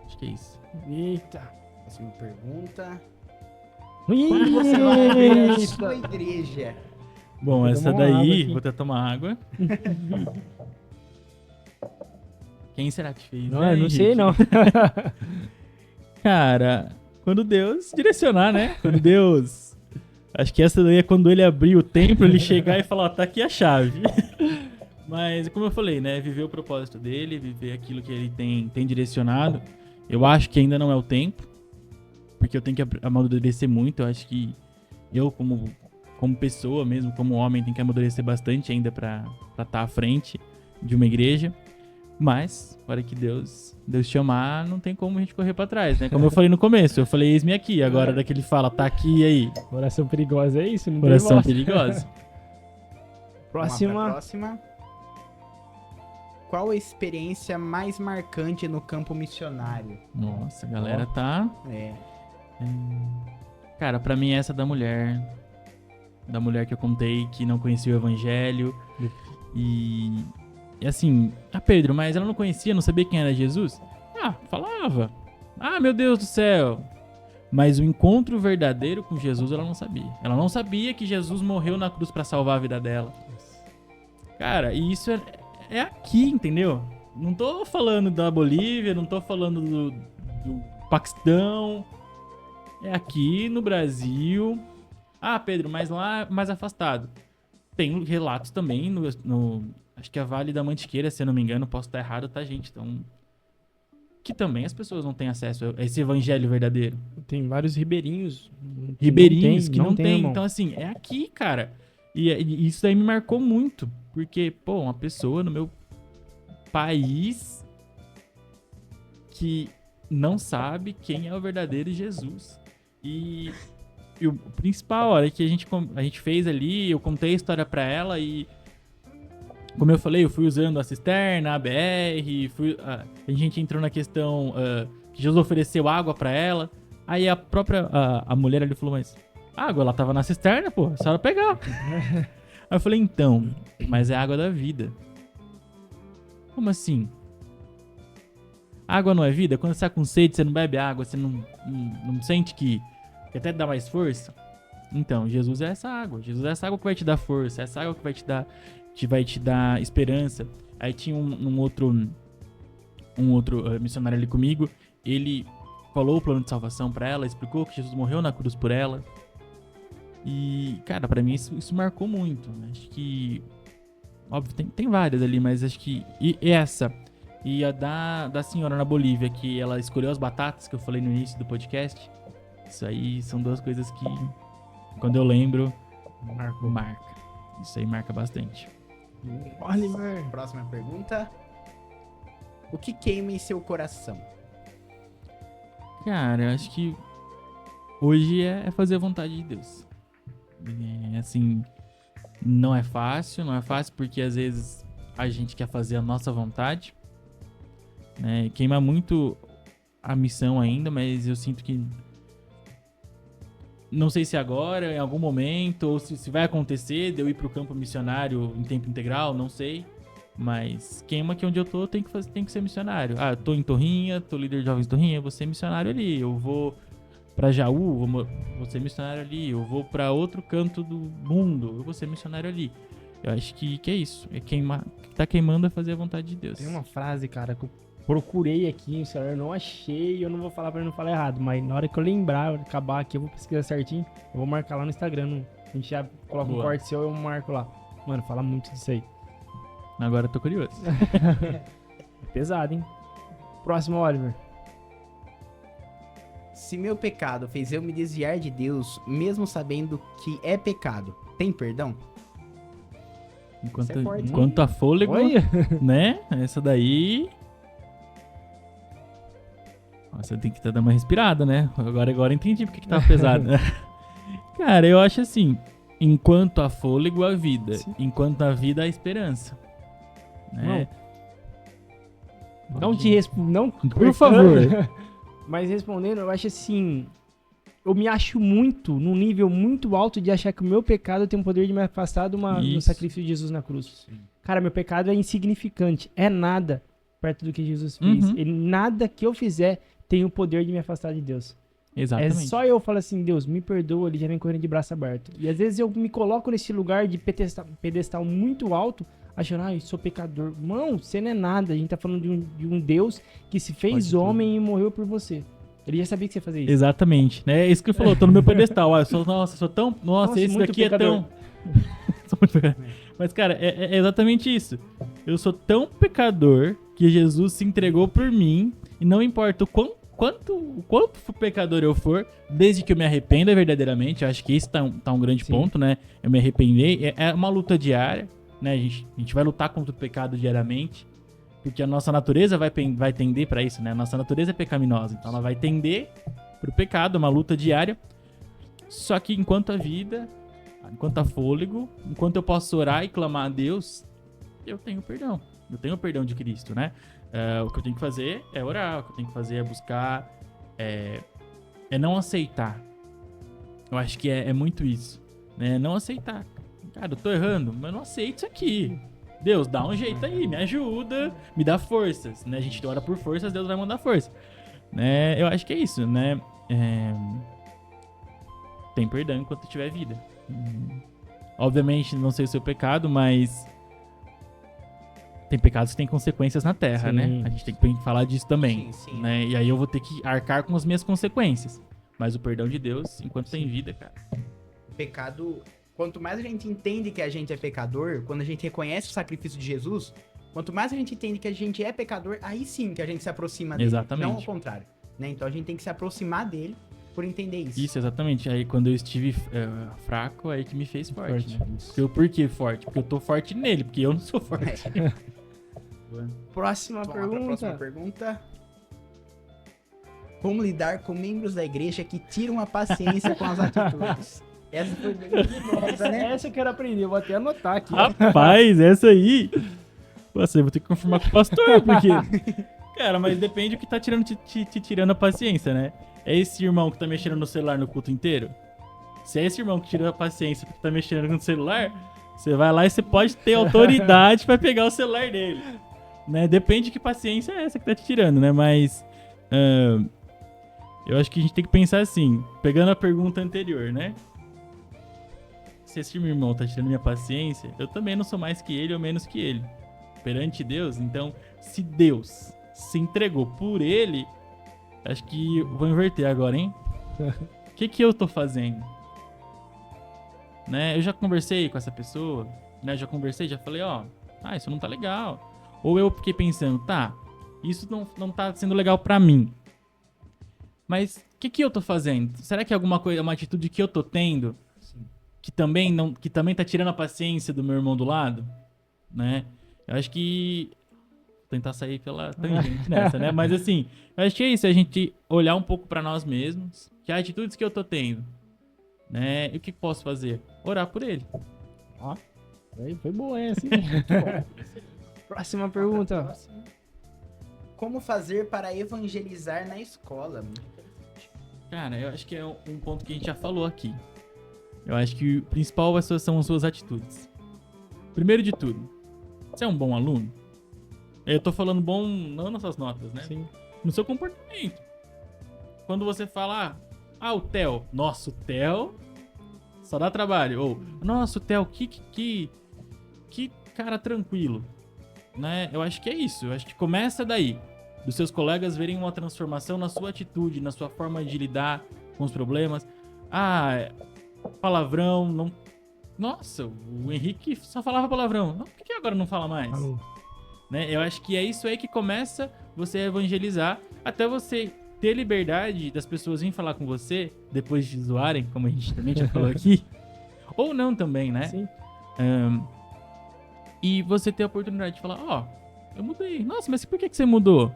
Acho que é isso. Eita. Próxima pergunta. Quando você vai abrir a sua igreja? Bom, Vou essa tomar uma água daí, aqui. vou até tomar água. Quem será que fez? Não, né, eu não sei, Henrique? não. Cara, quando Deus direcionar, né? Quando Deus... Acho que essa daí é quando ele abrir o templo, ele chegar e falar, ó, tá aqui a chave. Mas, como eu falei, né? Viver o propósito dele, viver aquilo que ele tem direcionado. Eu acho que ainda não é o tempo, porque eu tenho que amadurecer muito. Eu acho que eu, como pessoa mesmo, como homem, tenho que amadurecer bastante ainda pra estar à frente de uma igreja. Mas, para que Deus chamar, não tem como a gente correr pra trás, né? Como eu falei no começo, eu falei, eis-me aqui. Agora, daqui ele fala, tá aqui, e aí? Coração perigosa, é isso? Não tem Coração volta. perigoso. Vamos lá pra Próxima. próxima. Qual a experiência mais marcante no campo missionário? Nossa, a galera tá... É. Cara, pra mim essa da mulher que eu contei, que não conhecia o evangelho, e assim, Pedro, mas ela não conhecia, não sabia quem era Jesus? Falava. Meu Deus do céu. Mas o encontro verdadeiro com Jesus ela não sabia. Ela não sabia que Jesus morreu na cruz pra salvar a vida dela. Cara, e isso é aqui, entendeu? Não tô falando da Bolívia, não tô falando do Paquistão. É aqui no Brasil. Pedro, mas lá mais afastado. Tem relatos também acho que é Vale da Mantiqueira, se eu não me engano, posso estar errado, tá, gente? Então, que também as pessoas não têm acesso a esse evangelho verdadeiro. Tem vários ribeirinhos. Ribeirinhos que não tem. irmão. Então, assim, é aqui, cara. E isso daí me marcou muito. Porque, uma pessoa no meu país que não sabe quem é o verdadeiro Jesus. E o principal, olha, que a gente fez ali, eu contei a história pra ela e... Como eu falei, eu fui usando a cisterna, a BR, a gente entrou na questão que Jesus ofereceu água pra ela. Aí a própria a mulher ali falou, mas a água, ela tava na cisterna, pô, só ela pegar. Aí eu falei, então, mas é a água da vida. Como assim? Água não é vida? Quando você tá com sede, você não bebe água, você não sente que até dá mais força? Então, Jesus é essa água. Jesus é essa água que vai te dar força, é essa água que vai te dar esperança. Aí tinha um outro missionário ali comigo, ele falou o plano de salvação pra ela, explicou que Jesus morreu na cruz por ela. E, cara, pra mim isso marcou muito. Acho que, óbvio, tem várias ali, mas acho que essa e a da senhora na Bolívia, que ela escolheu as batatas, que eu falei no início do podcast. Isso aí são duas coisas que, quando eu lembro, marca. Isso aí marca bastante. Oliver. Próxima pergunta. O que queima em seu coração? Cara, eu acho que hoje é fazer a vontade de Deus. Assim, não é fácil porque às vezes a gente quer fazer a nossa vontade, né? Queima muito a missão ainda, mas eu sinto que não sei se agora, em algum momento, ou se vai acontecer de eu ir pro campo missionário em tempo integral, não sei. Mas queima que onde eu tô tem que ser missionário. Eu tô em Torrinha, tô líder de jovens em Torrinha, eu vou ser missionário ali. Eu vou pra Jaú, vou ser missionário ali. Eu vou pra outro canto do mundo, eu vou ser missionário ali. Eu acho que é isso. É queimar, que tá queimando é fazer a vontade de Deus. Tem uma frase, cara, que eu procurei aqui no celular, não achei, eu não vou falar pra não falar errado, mas na hora que eu lembrar, eu acabar aqui, eu vou pesquisar certinho, eu vou marcar lá no Instagram. A gente já coloca um corte seu e eu marco lá. Mano, fala muito disso aí. Agora eu tô curioso. Pesado, hein? Próximo, Oliver. Se meu pecado fez eu me desviar de Deus, mesmo sabendo que é pecado, tem perdão? Enquanto, Isso é forte, hein? enquanto a fôlego, Olha. né? Essa daí... Você tem que dar uma respirada, né? Agora eu entendi porque que tava pesado. Cara, eu acho assim, enquanto há fôlego, há vida. Sim. Enquanto há vida, há esperança. Né? Não te respondo, não. Por favor. Mas respondendo, eu acho assim. Eu me acho muito, num nível muito alto de achar que o meu pecado tem o poder de me afastar do Isso. sacrifício de Jesus na cruz. Cara, meu pecado é insignificante. É nada perto do que Jesus fez. Uhum. Nada que eu fizer tem o poder de me afastar de Deus. Exatamente. É só eu falar assim, Deus, me perdoa, ele já vem correndo de braço aberto. E às vezes eu me coloco nesse lugar de pedestal muito alto, achando, eu sou pecador. Não, você não é nada. A gente tá falando de um Deus que se fez Pode homem e morreu por você. Ele já sabia que você ia fazer isso. Exatamente, né? É isso que eu falou, eu tô no meu pedestal. Sou tão. Nossa, esse muito daqui pecador. é tão. Sou muito pecador. Mas, cara, é exatamente isso. Eu sou tão pecador que Jesus se entregou por mim, e não importa o quanto pecador eu for, desde que eu me arrependa verdadeiramente. Eu acho que esse tá um grande Sim. ponto, né? Eu me arrepender. É uma luta diária, né? A gente vai lutar contra o pecado diariamente. Porque a nossa natureza vai tender pra isso, né? A nossa natureza é pecaminosa, então ela vai tender pro pecado, é uma luta diária. Só que enquanto a vida, enquanto há fôlego, enquanto eu posso orar e clamar a Deus, eu tenho perdão. Eu tenho o perdão de Cristo, né? O que eu tenho que fazer é orar, o que eu tenho que fazer é buscar, é não aceitar. Eu acho que é muito isso, né? Não aceitar. Cara, eu tô errando, mas eu não aceito isso aqui. Deus, dá um jeito aí, me ajuda, me dá forças, né? A gente ora por forças, Deus vai mandar força, né? Eu acho que é isso, né? Tem perdão enquanto tiver vida. Obviamente, não sei o seu pecado, mas tem pecados que têm consequências na Terra, Sim. né? A gente tem que falar disso também, Sim, sim. né? E aí eu vou ter que arcar com as minhas consequências. Mas o perdão de Deus, enquanto tem vida, cara. O pecado, quanto mais a gente entende que a gente é pecador, quando a gente reconhece o sacrifício de Jesus, quanto mais a gente entende que a gente é pecador, aí sim que a gente se aproxima dele. Exatamente. Não ao contrário, né? Então a gente tem que se aproximar dele por entender isso. Isso, exatamente. Aí quando eu estive fraco, aí que me fez forte, Forte. né? Por que forte? Porque eu tô forte nele, porque eu não sou forte. Próxima Vamos lá pra próxima pergunta. Como lidar com membros da igreja que tiram a paciência com as atitudes? Essa foi bem curiosa, né? Essa eu quero aprender, vou até anotar aqui. Rapaz, essa aí... Você vai ter que confirmar com o pastor, porque... Cara, mas depende do que tá te tirando a paciência, né? É esse irmão que tá mexendo no celular no culto inteiro? Se é esse irmão que tira a paciência porque tá mexendo no celular, você vai lá e você pode ter autoridade pra pegar o celular dele. Né? Depende de que paciência é essa que tá te tirando, né? Mas... eu acho que a gente tem que pensar assim, pegando a pergunta anterior, né? Se esse meu irmão tá tirando minha paciência, eu também não sou mais que ele ou menos que ele. Perante Deus, então, se Deus se entregou por ele, acho que eu vou inverter agora, hein? O que eu tô fazendo? Né? Eu já conversei com essa pessoa, né? Já falei, isso não tá legal. Ou eu fiquei pensando, isso não tá sendo legal pra mim. Mas o que eu tô fazendo? Será que é alguma coisa, uma atitude que eu tô tendo que também tá tirando a paciência do meu irmão do lado, né? Eu acho que vou tentar sair pela tangente nessa, né? Mas assim, eu acho que é isso, a gente olhar um pouco pra nós mesmos, que atitudes que eu tô tendo, né? E o que posso fazer? Orar por ele. Ó, foi boa essa, hein? Próxima pergunta. Como fazer para evangelizar na escola? Cara, eu acho que é um ponto que a gente já falou aqui. Eu acho que o principal são as suas atitudes. Primeiro de tudo, você é um bom aluno? Eu tô falando bom não nas suas notas, né? Sim. No seu comportamento. Quando você fala, o Theo. Nossa, o Theo só dá trabalho. Ou, nossa, o Theo, que cara tranquilo. Né? Eu acho que é isso. Eu acho que começa daí. Dos seus colegas verem uma transformação na sua atitude, na sua forma de lidar com os problemas. Palavrão, não... Nossa, o Henrique só falava palavrão. Não, por que agora não fala mais? Falou. Né? Eu acho que é isso aí que começa você a evangelizar, até você ter liberdade das pessoas virem falar com você, depois de zoarem, como a gente também já falou aqui, ou não também, né? Sim. E você ter a oportunidade de falar, ó, eu mudei. Nossa, mas por que você mudou?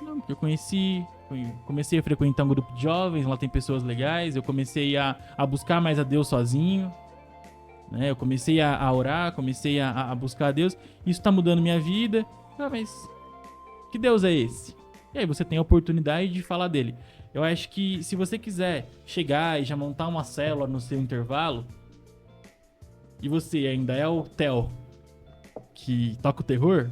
Não, porque eu comecei a frequentar um grupo de jovens, lá tem pessoas legais, eu comecei a buscar mais a Deus sozinho, né? Eu comecei a orar, comecei a buscar a Deus, isso tá mudando minha vida. Ah, mas que Deus é esse? E aí você tem a oportunidade de falar dele. Eu acho que se você quiser chegar e já montar uma célula no seu intervalo, e você ainda é o Theo que toca o terror,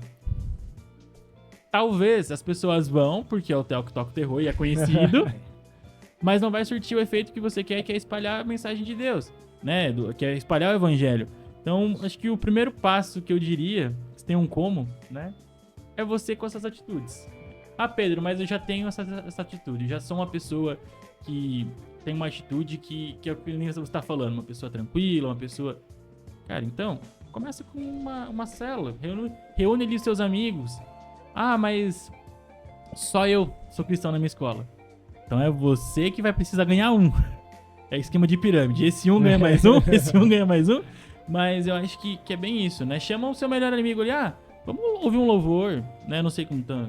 talvez as pessoas vão, porque é o Theo que toca o terror e é conhecido, mas não vai surtir o efeito que você quer, que é espalhar a mensagem de Deus, né? Que é espalhar o evangelho. Então, acho que o primeiro passo que eu diria, se tem um como, né? É você com essas atitudes. Ah, Pedro, mas eu já tenho essa atitude. Já sou uma pessoa que tem uma atitude que é o que você está falando. Uma pessoa tranquila, uma pessoa... Cara, então, começa com uma célula. Reúne ali os seus amigos. Ah, mas só eu sou cristão na minha escola. Então é você que vai precisar ganhar um. É esquema de pirâmide. Esse um ganha mais um, esse um ganha mais um. Mas eu acho que é bem isso, né? Chama o seu melhor amigo ali. Ah, vamos ouvir um louvor, né? Não sei como tá.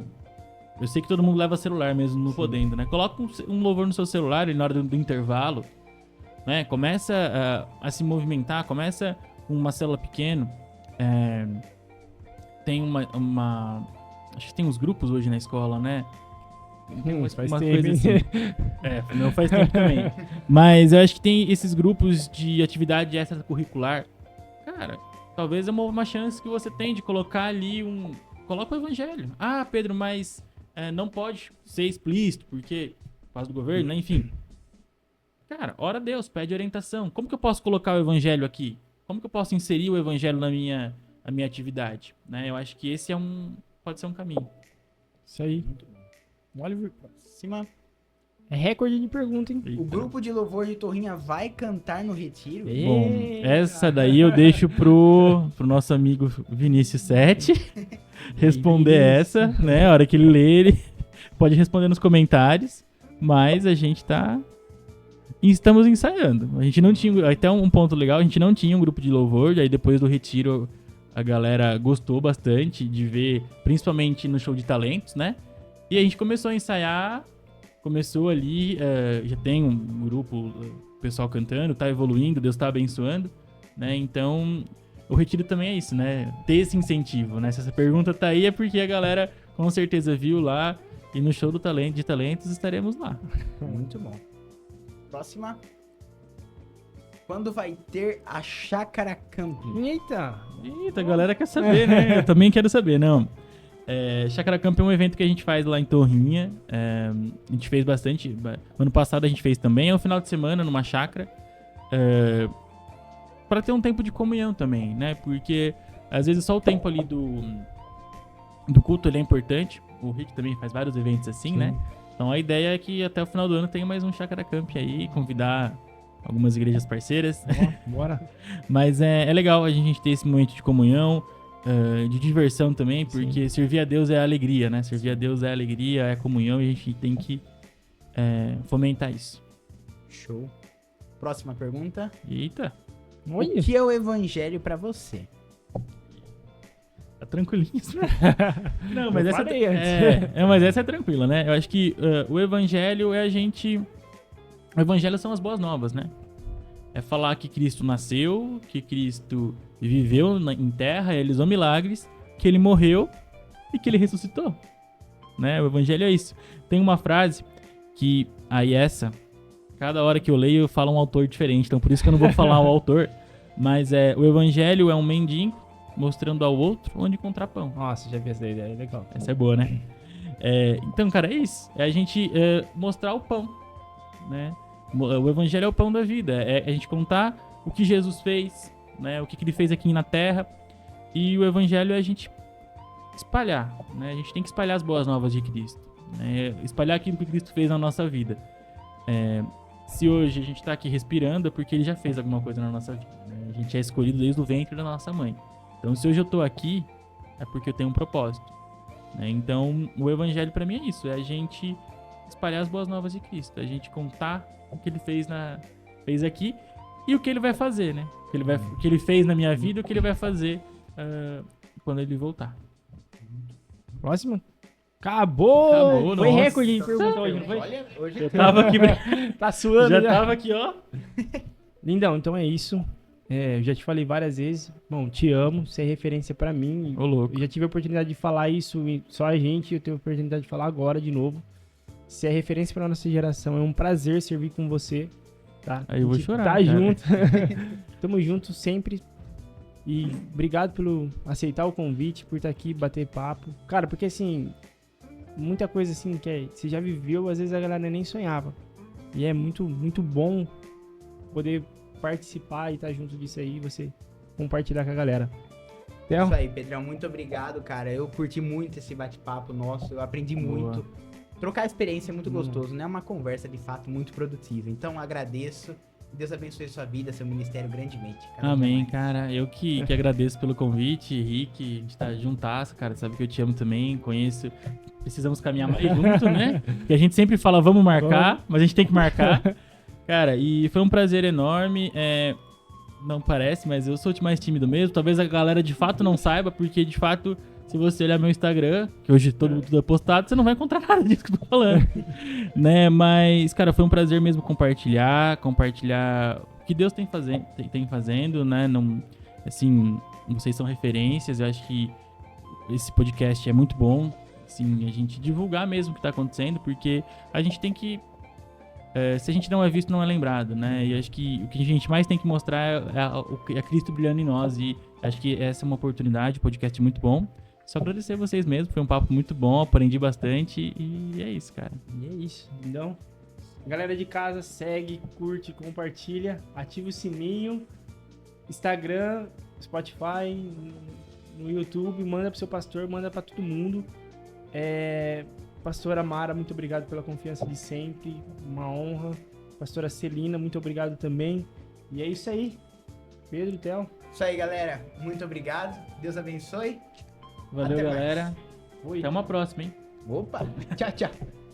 Eu sei que todo mundo leva celular mesmo, não podendo, né? Coloca um louvor no seu celular ali na hora do intervalo, né? Começa a se movimentar, começa uma célula pequena. Tem acho que tem uns grupos hoje na escola, né? Tem Faz uma tempo, coisa hein? assim. Não faz tempo também. Mas eu acho que tem esses grupos de atividade extracurricular. Cara, talvez é uma chance que você tem de colocar ali Coloca o evangelho. Ah, Pedro, mas não pode ser explícito, porque por causa do governo, né? Enfim. Cara, ora a Deus, pede orientação. Como que eu posso colocar o evangelho aqui? Como que eu posso inserir o evangelho na minha atividade? Né? Eu acho que esse pode ser um caminho. Isso aí. Olha, Cima. é recorde de pergunta, hein? O grupo de louvor de Torrinha vai cantar no retiro? Bom, essa daí eu deixo pro nosso amigo Vinícius 7 responder essa, né? A hora que ele lê, ele pode responder nos comentários, mas a gente estamos ensaiando. A gente não tinha, até um ponto legal, a gente não tinha um grupo de louvor, aí depois do retiro a galera gostou bastante de ver, principalmente no show de talentos, né? E a gente começou a ensaiar, começou ali, já tem um grupo, o pessoal cantando, tá evoluindo, Deus tá abençoando, né? Então, o retiro também é isso, né? Ter esse incentivo, né? Se essa pergunta tá aí é porque a galera com certeza viu lá e no show de talentos estaremos lá. Muito bom. Próxima. Quando vai ter a Chácara Camping? Eita! Eita, a galera quer saber, né? Eu também quero saber, não. Chácara Camping é um evento que a gente faz lá em Torrinha. A gente fez bastante. Ano passado a gente fez também. É um final de semana numa chácara. Para ter um tempo de comunhão também, né? Porque às vezes só o tempo ali do culto ele é importante. O Rick também faz vários eventos assim, Sim. né? Então a ideia é que até o final do ano tenha mais um Chácara Camping aí. Convidar algumas igrejas parceiras. Bora. Mas é legal a gente ter esse momento de comunhão. De diversão também, porque servir a Deus é alegria, né? Servir a Deus é alegria, é comunhão e a gente tem que fomentar isso. Show. Próxima pergunta. Eita, Olha. O que é o evangelho pra você? tá tranquilinho. Não, mas Eu essa falei antes. mas essa é tranquila, né? Eu acho que o evangelho é o evangelho são as boas novas, né? É falar que Cristo nasceu, que Cristo viveu em terra, realizou milagres, que ele morreu e que ele ressuscitou. Né? O evangelho é isso. Tem uma frase que, cada hora que eu leio eu falo um autor diferente, então por isso que eu não vou falar o autor, mas o evangelho é um mendigo mostrando ao outro onde encontrar pão. Nossa, já vi essa ideia, é legal. Essa é boa, né? Então, cara, é isso. É a gente mostrar o pão, né? O evangelho é o pão da vida. É a gente contar o que Jesus fez, né? O que ele fez aqui na terra. E o evangelho é a gente espalhar, né? A gente tem que espalhar as boas novas de Cristo, né? Espalhar aquilo que Cristo fez na nossa vida. Se hoje a gente tá aqui respirando é porque ele já fez alguma coisa na nossa vida, né? A gente é escolhido desde o ventre da nossa mãe. Então, se hoje eu tô aqui, é porque eu tenho um propósito, né? Então, o evangelho pra mim é isso. É a gente espalhar as boas novas de Cristo. A gente contar o que ele fez aqui e o que ele vai fazer, né? O que ele fez na minha vida e o que ele vai fazer quando ele voltar. Próximo? Acabou! Acabou, Foi nossa. recorde de pergunta hoje, não foi? Olha, hoje Eu tava aqui, Tá suando já já. tava aqui, ó. Lindão, então é isso. Eu já te falei várias vezes. Bom, te amo, você é referência pra mim. Ô, louco. Eu já tive a oportunidade de falar isso, só a gente, eu tenho a oportunidade de falar agora de novo. Você é referência pra nossa geração, é um prazer servir com você, tá? Aí eu vou A gente chorar, Tá cara. junto. Tamo junto sempre. E obrigado pelo aceitar o convite, por estar aqui, bater papo. Cara, porque assim, muita coisa assim que você já viveu, às vezes a galera nem sonhava. E é muito, muito bom poder participar e estar junto disso aí, você compartilhar com a galera. Theo? Isso aí, Pedrão, muito obrigado, cara. Eu curti muito esse bate-papo nosso, eu aprendi muito. Trocar experiência é muito gostoso, né? É uma conversa de fato muito produtiva. Então agradeço. Deus abençoe sua vida, seu ministério grandemente. Cada Amém, dia mais. cara. Eu que agradeço pelo convite, Rick. A gente tá juntasso, cara. Sabe que eu te amo também, conheço. Precisamos caminhar mais junto, né? Porque a gente sempre fala, vamos marcar, mas a gente tem que marcar. Cara, e foi um prazer enorme. Não parece, mas eu sou mais tímido mesmo. Talvez a galera de fato não saiba, porque de fato, se você olhar meu Instagram, que hoje tudo é postado, você não vai encontrar nada disso que eu tô falando. Né? Mas, cara, foi um prazer mesmo compartilhar o que Deus tem fazendo, né? Não, assim, vocês são referências. Eu acho que esse podcast é muito bom, assim, a gente divulgar mesmo o que tá acontecendo, porque a gente tem que se a gente não é visto, não é lembrado, né? E acho que o que a gente mais tem que mostrar é Cristo brilhando em nós. E acho que essa é uma oportunidade, um podcast muito bom. Só agradecer a vocês mesmo, foi um papo muito bom, aprendi bastante e é isso, cara. E é isso. Então, galera de casa, segue, curte, compartilha, ativa o sininho, Instagram, Spotify, no YouTube, manda pro seu pastor, manda pra todo mundo. Pastora Mara, muito obrigado pela confiança de sempre, uma honra. Pastora Celina, muito obrigado também. E é isso aí. Pedro, Theo. Isso aí, galera. Muito obrigado. Deus abençoe. Valeu, Até mais. galera. Oi. Até uma próxima, hein? Opa. Tchau, tchau.